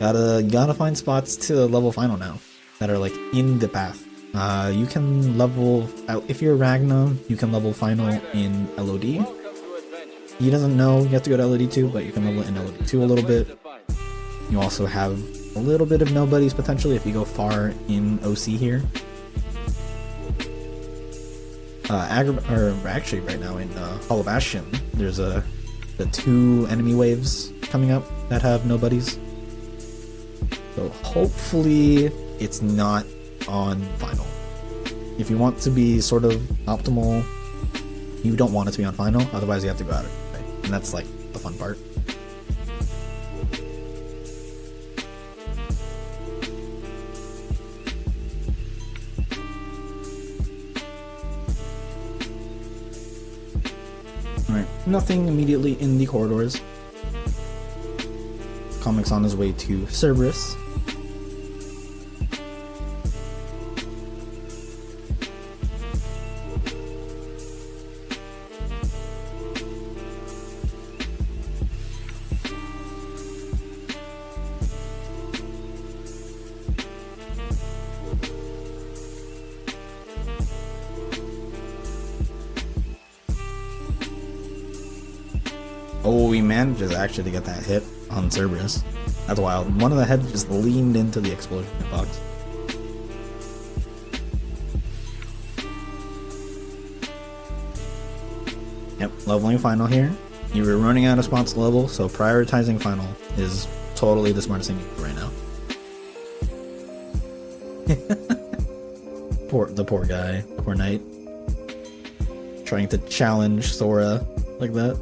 gotta find spots to level final now that are like in the path. You can level out, if you're Ragna, you can level final in LOD. He doesn't know you have to go to LOD2, but you can level it in LOD2 a little bit. You also have a little bit of nobodies potentially if you go far in OC here. Actually right now in Hall of Ashen, there's the 2 enemy waves coming up that have nobodies. So hopefully it's not on final. If you want to be sort of optimal, you don't want it to be on final, otherwise you have to go out of it. Right? And that's like the fun part. Alright, nothing immediately in the corridors. Comics on his way to Cerberus. Oh, he manages actually to get that hit on Cerberus. That's wild. One of the heads just leaned into the explosion box. Yep, leveling final here. You were running out of spots to level, so prioritizing final is totally the smartest thing you can do right now. The poor guy, poor knight. Trying to challenge Sora like that.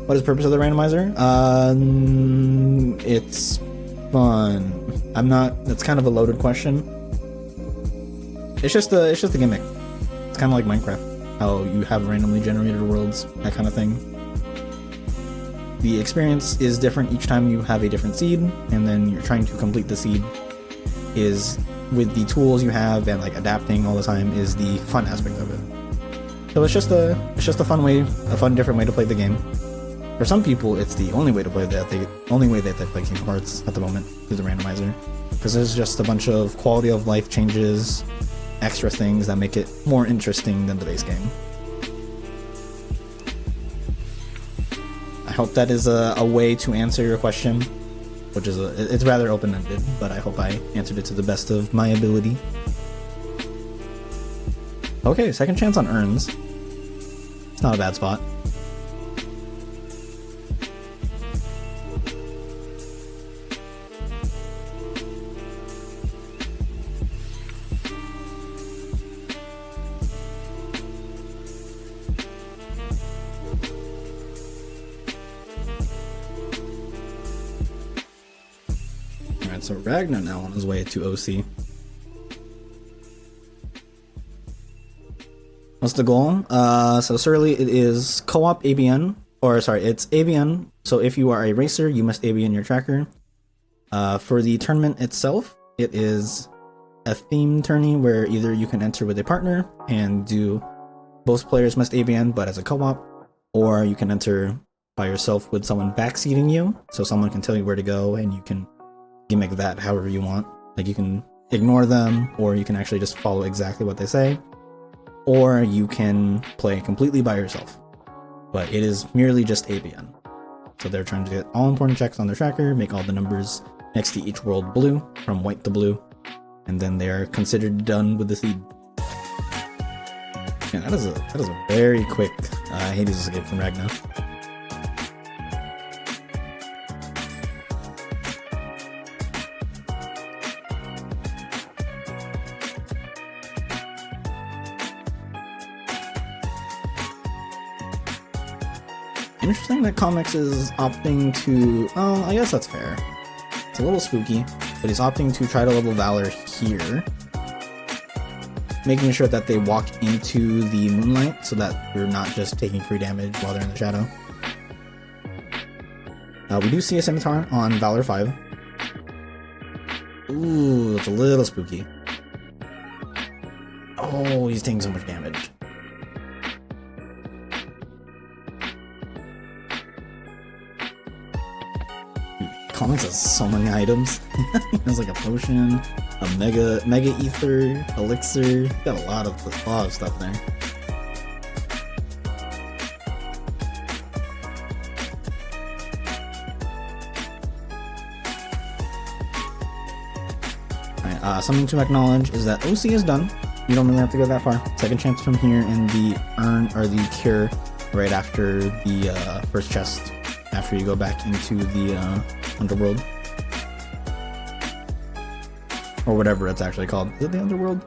What is the purpose of the randomizer? It's fun. That's kind of a loaded question. It's just a gimmick. It's kind of like Minecraft, how you have randomly generated worlds, that kind of thing. The experience is different each time you have a different seed, and then you're trying to complete the seed is with the tools you have and like adapting all the time is the fun aspect of it. So it's just a fun different way to play the game. For some people, it's the only way to play that. The only way that they play Kingdom Hearts at the moment through the randomizer, because there's just a bunch of quality of life changes, extra things that make it more interesting than the base game. I hope that is a way to answer your question, which is it's rather open-ended, but I hope I answered it to the best of my ability. Okay, second chance on urns. It's not a bad spot. So Ragna now on his way to OC. What's the goal? So Surly, it is co-op ABN, or sorry, it's ABN. So if you are a racer, you must ABN your tracker. For the tournament itself, it is a theme tourney where either you can enter with a partner and do both players must ABN, but as a co-op, or you can enter by yourself with someone backseating you, so someone can tell you where to go and you can gimmick that however you want. Like you can ignore them, or you can actually just follow exactly what they say, or you can play completely by yourself. But it is merely just ABN. So they're trying to get all important checks on their tracker, make all the numbers next to each world blue, from white to blue, and then they are considered done with the seed. Yeah, that is a very quick Hades escape from Ragna. Interesting that Comics is opting to... Oh, I guess that's fair. It's a little spooky, but he's opting to try to level Valor here. Making sure that they walk into the moonlight so that you're not just taking free damage while they're in the shadow. We do see a Scimitar on Valor 5. Ooh, it's a little spooky. Oh, he's taking so much damage. Comics has so many items. He has like a potion, a mega ether, elixir. Got a lot of stuff there. something to acknowledge is that OC is done. You don't really have to go that far. Second chance from here, and the urn or the cure right after the first chest, after you go back into the underworld. Or whatever it's actually called. Is it the underworld?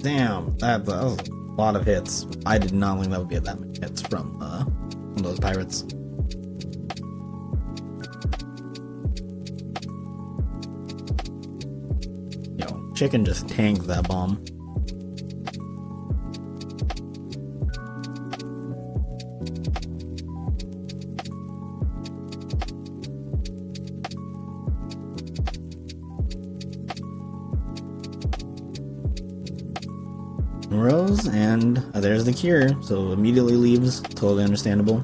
Damn, that was a lot of hits. I did not think that would be that many hits from those pirates. Yo, chicken just tanked that bomb. Rose, and there's the cure, so immediately leaves, totally understandable.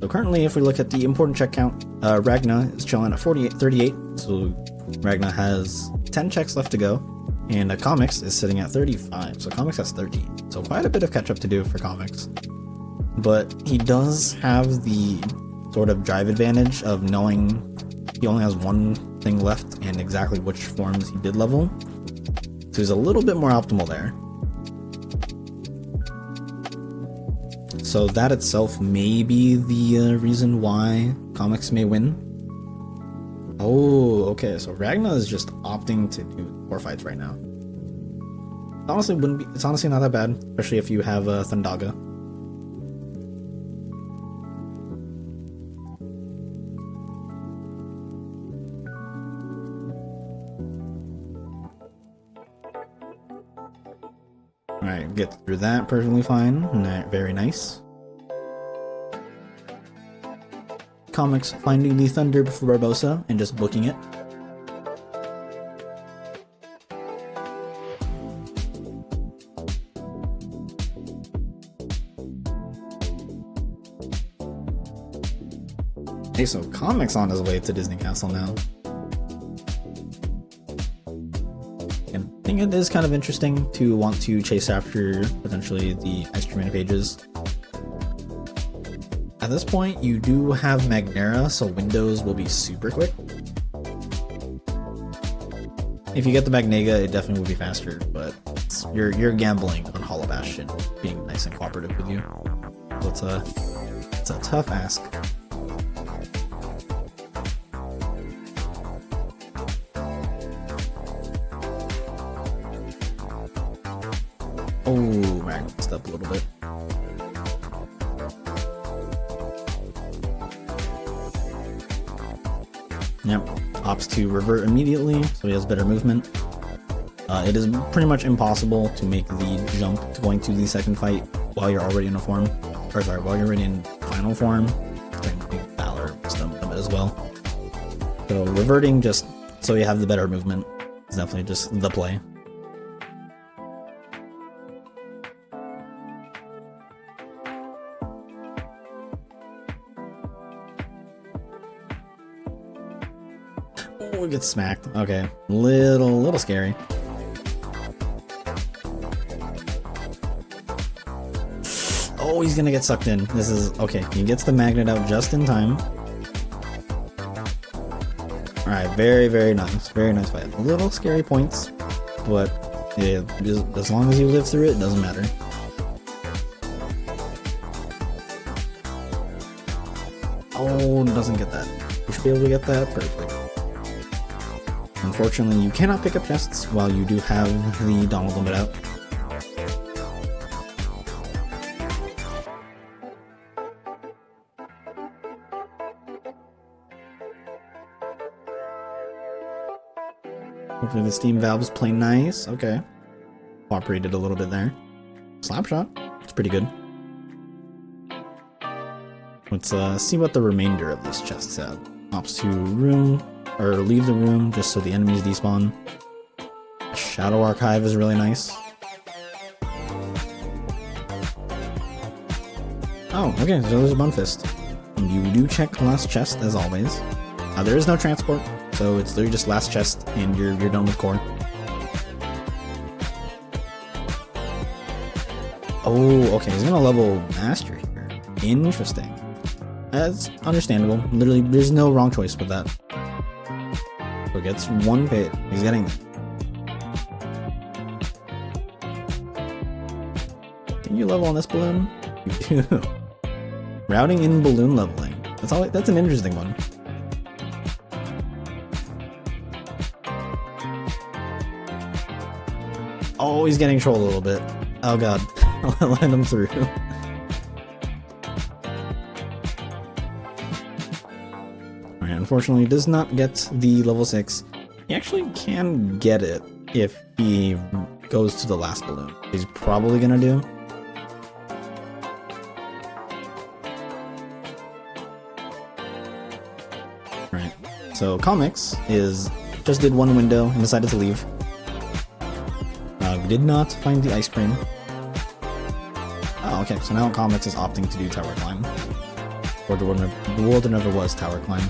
So currently, if we look at the important check count, Ragna is chilling at 38, so Ragna has 10 checks left to go, and Comics is sitting at 35, so Comics has 13, so quite a bit of catch up to do for Comics. But he does have the sort of drive advantage of knowing he only has one thing left and exactly which forms he did level. So he's a little bit more optimal there. So that itself may be the reason why Comics may win. Oh, okay, so Ragna is just opting to do 4 fights right now. It's honestly not that bad, especially if you have Thundaga. Alright, get through that perfectly fine. Very nice. Comics finding the Thunder before Barbosa and just booking it. Hey, so Comics on his way to Disney Castle now. I think it is kind of interesting to want to chase after potentially the Ice Cream Man pages. At this point, you do have Magnera, so windows will be super quick. If you get the Magnega, it definitely will be faster, but you're gambling on Hollow Bastion being nice and cooperative with you. So it's a tough ask. Oh, Ragna messed up a little bit. Yep, opts to revert immediately, so he has better movement. It is pretty much impossible to make the jump to going to the second fight while you're already in a form. Or sorry, while you're already in final form. Technically, Valor stumped them as well. So reverting just so you have the better movement is definitely just the play. Oh, we get smacked. Okay, little scary. Oh, he's gonna get sucked in. This is okay. He gets the magnet out just in time. All right, very nice, very nice fight. A little scary points, but yeah, as long as you live through it, it doesn't matter. Oh, doesn't get that. You should be able to get that. Perfect. Unfortunately, you cannot pick up chests while you do have the Donald limit out. Hopefully the steam valves play nice. Okay. Cooperated a little bit there. Slapshot. It's pretty good. Let's see what the remainder of this chest have. Ops to room, or leave the room just so the enemies despawn. Shadow Archive is really nice. Oh, okay, so there's a Bunfist. you do check last chest as always. There is no transport, so it's literally just last chest and you're done with core. Oh, okay, he's gonna level master here. Interesting. That's understandable. Literally, there's no wrong choice with that. So he gets 1 pit. He's getting it. Can you level on this balloon? You do. Routing in balloon leveling. That's an interesting one. Oh, he's getting trolled a little bit. Oh god. I'll let him through. Alright, unfortunately, he does not get the level 6. He actually can get it if he goes to the last balloon. He's probably gonna do. Right. So Comics just did 1 window and decided to leave. We did not find the ice cream. Oh, okay, so now Comics is opting to do tower climb. Or the world there never was tower climb.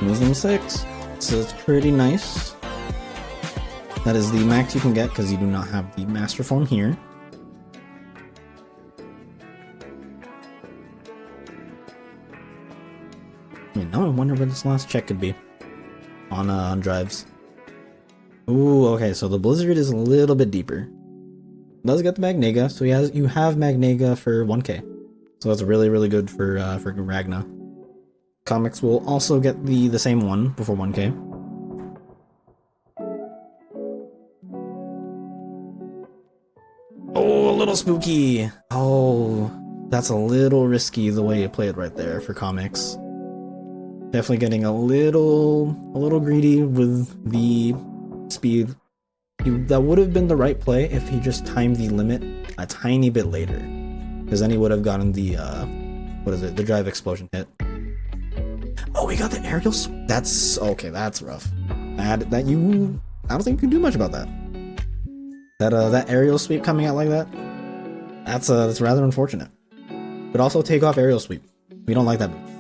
Wisdom 6, so it's pretty nice. That is the max you can get because you do not have the master form here. Now I wonder where this last check could be on drives. Ooh, okay, so the blizzard is a little bit deeper. Does get the Magnega, so you have Magnega for 1k, so that's really good for Ragna. Comics will also get the same one before 1k. Oh, a little spooky. Oh, that's a little risky the way you play it right there for Comics. Definitely getting a little greedy with the speed. That would have been the right play if he just timed the limit a tiny bit later, because then he would have gotten the the drive explosion hit. Oh, we got the aerial that's okay, that's rough. I don't think you can do much about that. That aerial sweep coming out like that, that's rather unfortunate. But also take off aerial sweep. We don't like that move.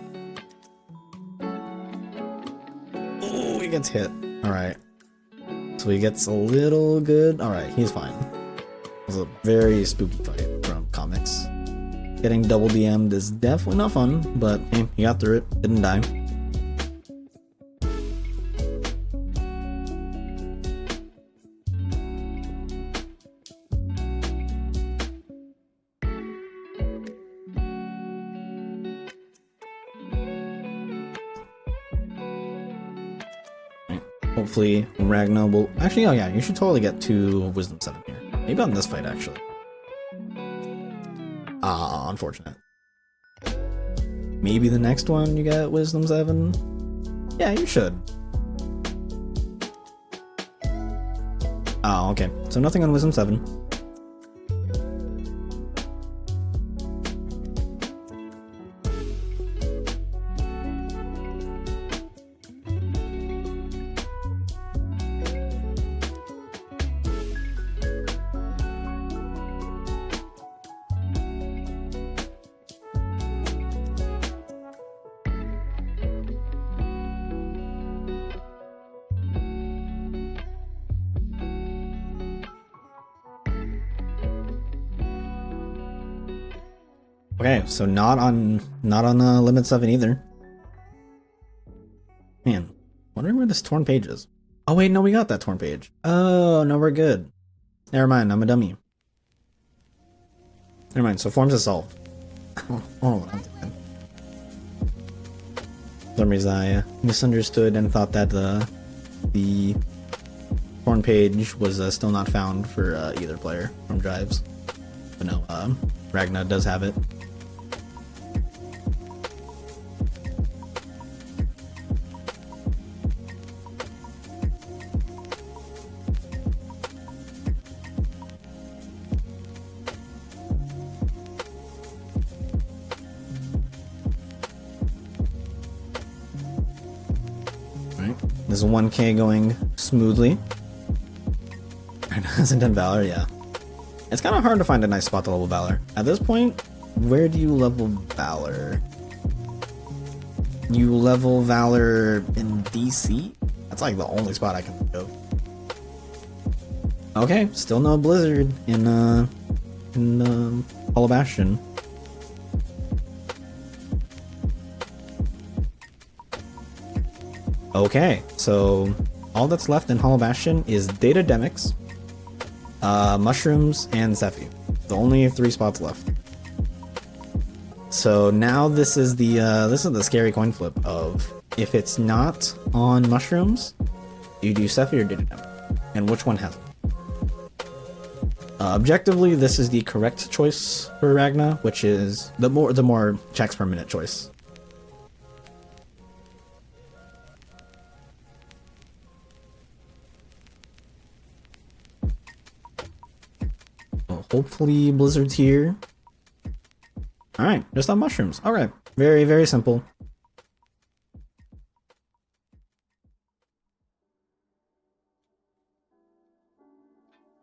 Oh, he gets hit. Alright. So he gets a little good. Alright, he's fine. It was a very spooky fight from Comics. Getting double DM'd is definitely not fun, but hey, he got through it, didn't die. Hopefully Ragna will actually, oh yeah, you should totally get 2 Wisdom 7 here. Maybe on this fight actually. Ah, unfortunate. Maybe the next one you get Wisdom 7? Yeah, you should. Oh, okay. So nothing on Wisdom 7. Okay, so not on limit 7 either. Man, wondering where this torn page is. Oh wait, no, we got that torn page. Oh, no, we're good. Never mind, I'm a dummy. Never mind, so forms is solved. Oh, I'm thinking. For some reason I misunderstood and thought that the torn page was still not found for either player from drives. But no, Ragna does have it. Alright, this is 1k going smoothly. Hasn't done Valor, yeah. It's kind of hard to find a nice spot to level Valor. At this point, where do you level Valor? You level Valor in DC? That's like the only spot I can think of. Okay, still no Blizzard in Hollow Bastion. Okay, so all that's left in Hollow Bastion is Data Demics, Mushrooms, and Zephy. The only 3 spots left. So now this is the scary coin flip of, if it's not on Mushrooms, you do Zephy or Data Demics, and which one has it? Objectively, this is the correct choice for Ragna, which is the more checks per minute choice. Hopefully Blizzard's here. Alright, just on Mushrooms. Alright, very, very simple.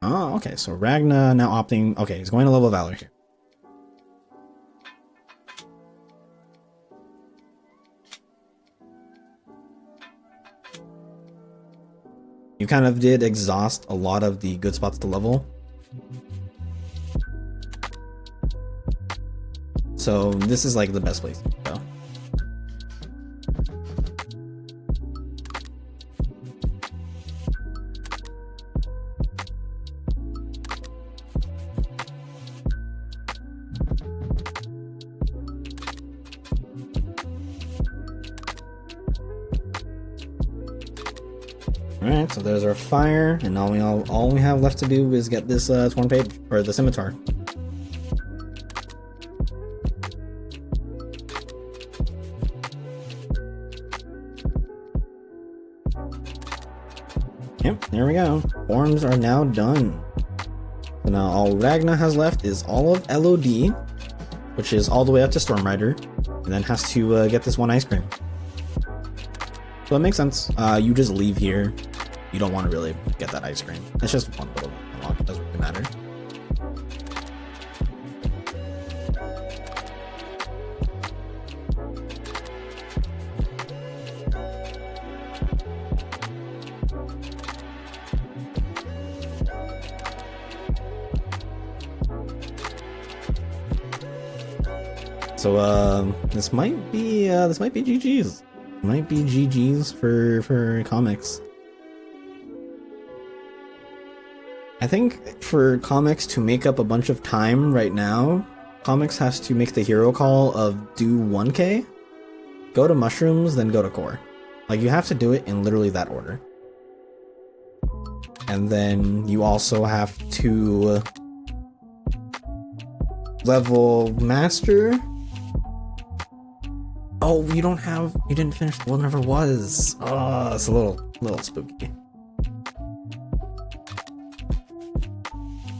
Oh, okay, so Ragna now opting... Okay, he's going to level Valor here. You kind of did exhaust a lot of the good spots to level. So this is like the best place to go. Alright, so there's our fire, and all we have left to do is get this torn page, or the scimitar. Yep, there we go. Forms are now done. So now all Ragna has left is all of LOD, which is all the way up to Storm Rider, and then has to get this one ice cream. So it makes sense. You just leave here. You don't want to really get that ice cream. It's just one little unlock. It doesn't really matter. So this might be GG's. Might be GG's for comics. I think for comics to make up a bunch of time right now, comics has to make the hero call of do 1k, go to Mushrooms, then go to Core. Like, you have to do it in literally that order. And then you also have to level Master. Oh, you didn't finish the one never was. Oh, it's a little spooky.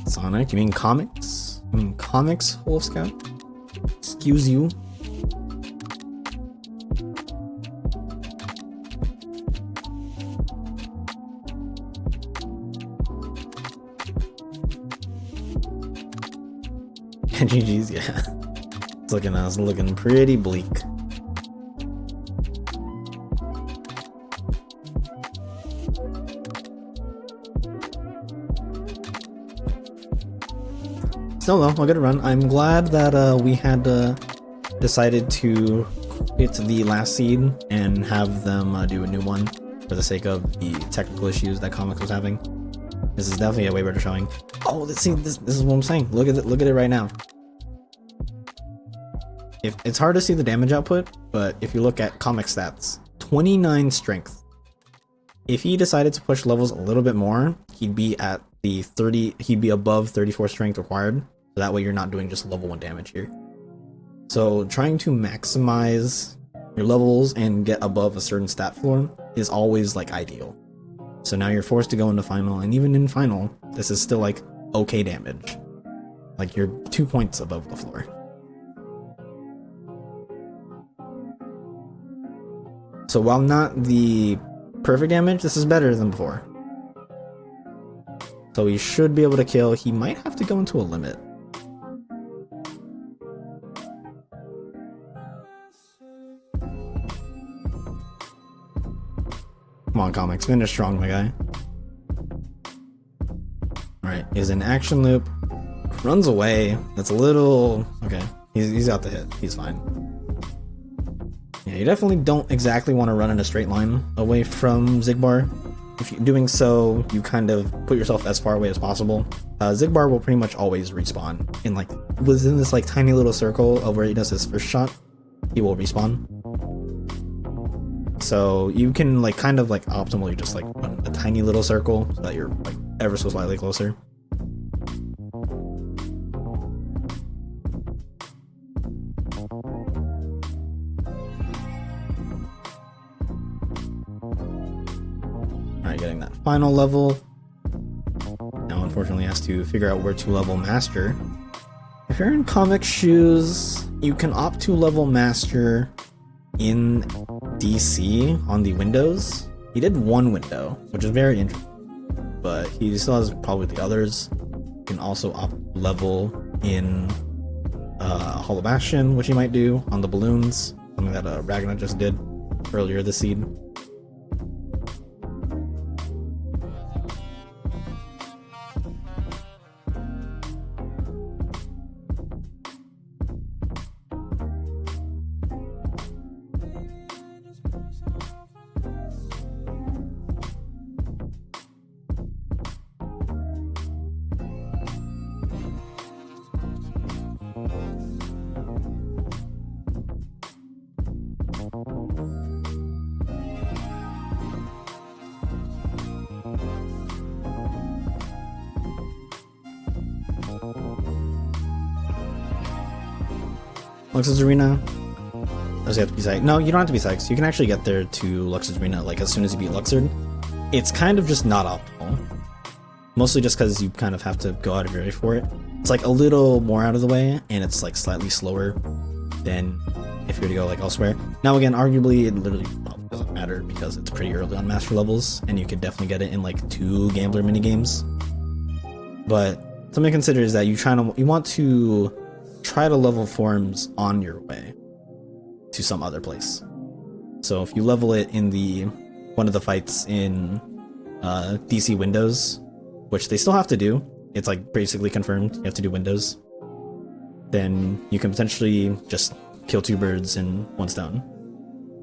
Sonic, you mean comics? You mean comics, Wolf Scout? Excuse you. GG's, yeah. It's looking pretty bleak. Still though, a good run. I'm glad that we had decided to hit the last seed and have them do a new one for the sake of the technical issues that comics was having. This is definitely a way better showing. Oh, this is what I'm saying. Look at it right now. It's hard to see the damage output, but if you look at comic stats, 29 strength. If he decided to push levels a little bit more, he'd be at the 30. He'd be above 34 strength required. So that way you're not doing just level 1 damage here. So trying to maximize your levels and get above a certain stat floor is always like ideal. So now you're forced to go into final, and even in final, this is still like okay damage. Like you're 2 points above the floor. So while not the perfect damage, this is better than before. So he should be able to kill. He might have to go into a limit. Come on, comics, finish strong, my guy. Alright, is in action loop. Runs away. That's a little... Okay, he's out the hit. He's fine. Yeah, you definitely don't exactly want to run in a straight line away from Xigbar. If you're doing so, you kind of put yourself as far away as possible. Xigbar will pretty much always respawn in like within this like tiny little circle of where he does his first shot. He will respawn. So you can like kind of like optimally just like run a tiny little circle so that you're like ever so slightly closer. Alright, getting that final level. Now unfortunately has to figure out where to level Master. If you're in comic shoes, you can opt to level Master in DC on the windows. He did one window, which is very interesting, but he still has probably the others. You can also opt level in Hollow Bastion, which he might do on the balloons, something that Ragna just did earlier this seed. Lux's Arena. Does he have to be psyched? No, you don't have to be psyched. You can actually get there to Lux's Arena like as soon as you beat Luxord. It's kind of just not optimal. Mostly just because you kind of have to go out of your way for it. It's like a little more out of the way, and it's like slightly slower than if you were to go like elsewhere. Now again, arguably it literally probably doesn't matter because it's pretty early on master levels, and you could definitely get it in like 2 gambler minigames. But something to consider is that you want to try to level forms on your way to some other place. So if you level it in one of the fights in DC Windows, which they still have to do, it's like basically confirmed you have to do Windows, then you can potentially just kill 2 birds in 1 stone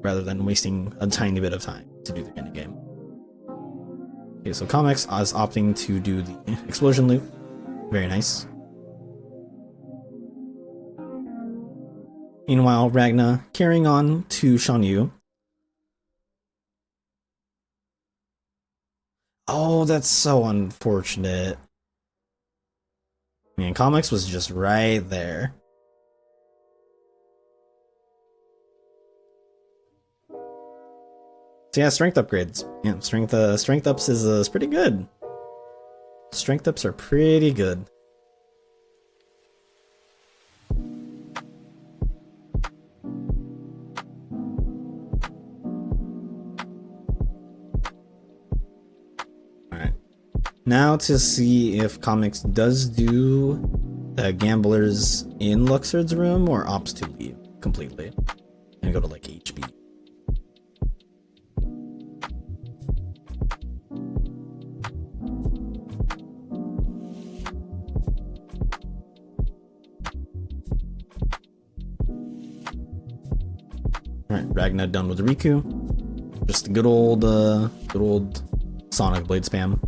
rather than wasting a tiny bit of time to do the end game. Okay, so Comics is opting to do the explosion loop. Very nice. Meanwhile, Ragna carrying on to Shan Yu. Oh, that's so unfortunate. I mean, Comics was just right there. So yeah, strength upgrades. Yeah, strength ups is pretty good. Strength ups are pretty good. Now to see if Comics does do the gamblers in Luxord's room or opts to leave completely and go to like HB. Alright, Ragna done with Riku. Just good old Sonic Blade spam.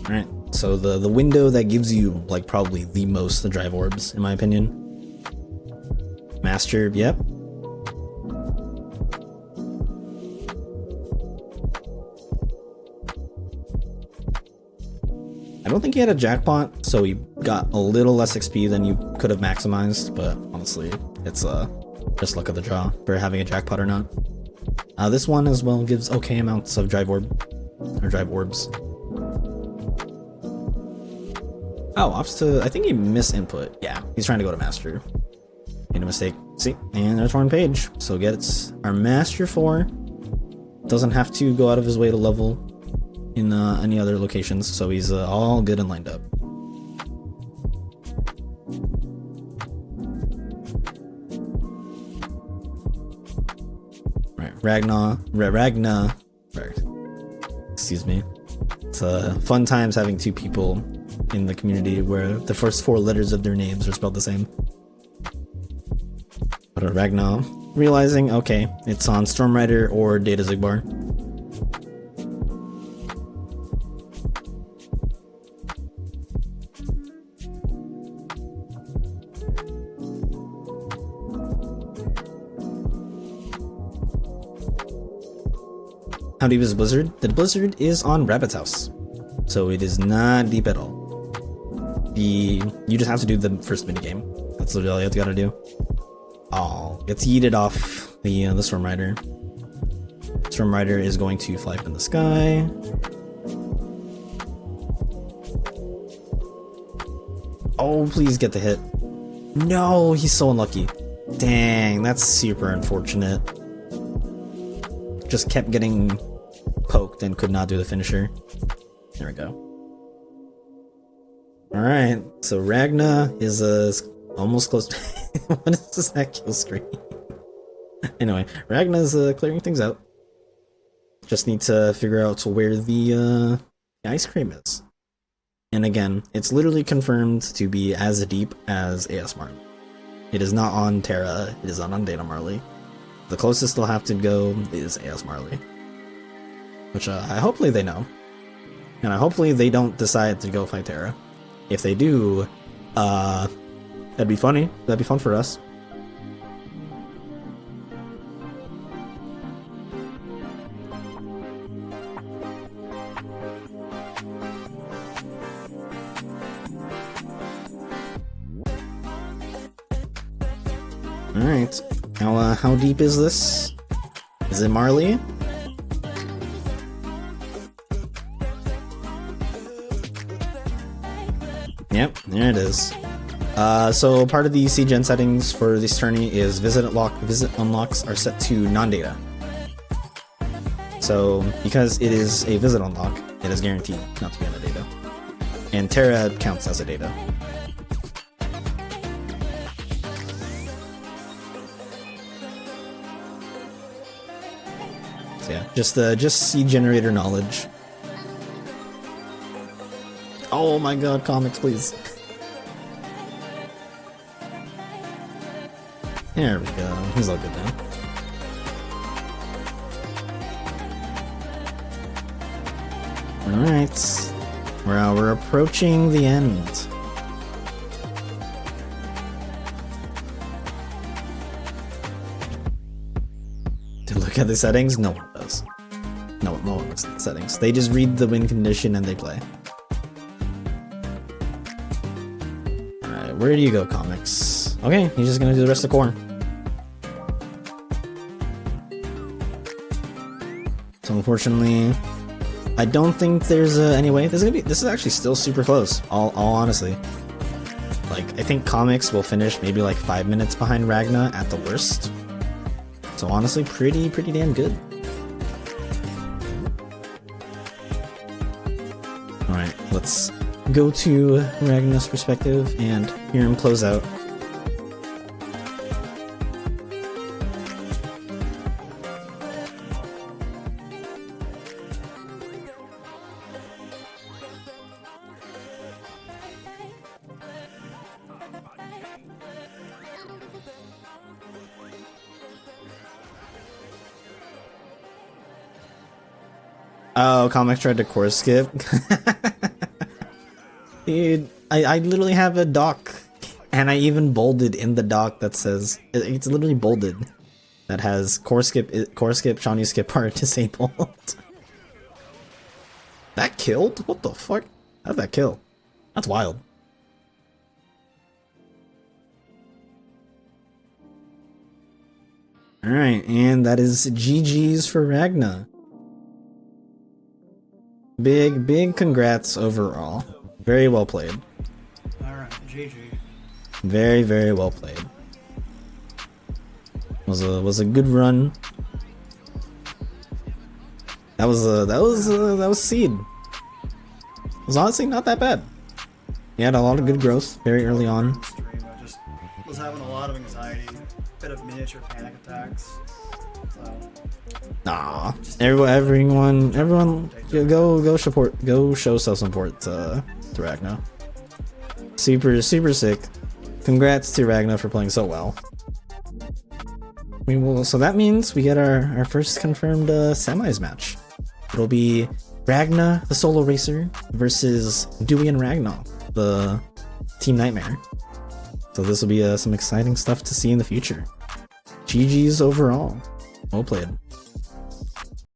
Alright, so the window that gives you like probably the most drive orbs in my opinion. Master, yep. I don't think he had a jackpot, so he got a little less XP than you could have maximized, but honestly, it's just luck of the draw for having a jackpot or not. This one as well gives okay amounts of drive orb, or drive orbs. Oh, ops to, I think he misinput. Yeah, he's trying to go to master. Made a mistake. See, and there's one page. So gets our master 4. Doesn't have to go out of his way to level in any other locations, so he's all good and lined up. Right, Ragna. Excuse me. It's fun times having 2 people in the community where the first 4 letters of their names are spelled the same. But Ragna, realizing, okay, it's on Stormrider or Data Zigbar. How deep is Blizzard? The Blizzard is on Rabbit's House, so it is not deep at all. You just have to do the first minigame. That's literally all you gotta do. Oh, gets yeeted off the Stormrider. Stormrider is going to fly up in the sky. Oh, please get the hit. No, he's so unlucky. Dang, that's super unfortunate. Just kept getting poked and could not do the finisher. There we go. Alright, so Ragna is almost close to what is that kill screen? Anyway, Ragna's clearing things out. Just need to figure out where the ice cream is. And again, it's literally confirmed to be as deep as AS Marley. It is not on Terra, it is not on Data Marley. The closest they'll have to go is AS Marley. Which hopefully they know. And hopefully they don't decide to go fight Terra. If they do, that'd be funny. That'd be fun for us. Alright. How deep is this? Is it Marley? Yep, there it is. So part of the CGen settings for this tourney is visit unlocks are set to non-data. So because it is a visit unlock, it is guaranteed not to be on the data. And Terra counts as a data. So yeah, just seed generator knowledge. Oh my god, comics, please. There we go. He's all good now. Alright. We're approaching the end. To look at the settings? No one does. No one looks at the settings. They just read the win condition and they play. Alright, where do you go, comics? Okay, he's just gonna do the rest of the core. So unfortunately, I don't think there's any way. This is actually still super close. All honestly, like I think comics will finish maybe like 5 minutes behind Ragna at the worst. So honestly, pretty damn good. All right, let's go to Ragna's perspective and hear him close out. Oh, comics tried to course skip. Dude, I literally have a doc, and I even bolded in the doc that says it's literally bolded that has course skip, Shawnee skip are disabled. That killed? What the fuck? How'd that kill? That's wild. Alright, and that is GG's for Ragna. Big congrats overall. Very well played. GG. Very, very well played. Was a good run. That was Seed. It was honestly not that bad. He had a lot of good growth very early on. I just was having a lot of anxiety, bit of miniature panic attacks. So, Nah, everyone, go support, go show self support to Ragna. Super sick. Congrats to Ragna for playing so well. We will. So that means we get our first confirmed semis match. It'll be Ragna, the solo racer, versus Dewey and Ragna, the Team Nightmare. So this will be some exciting stuff to see in the future. GG's overall. Well played.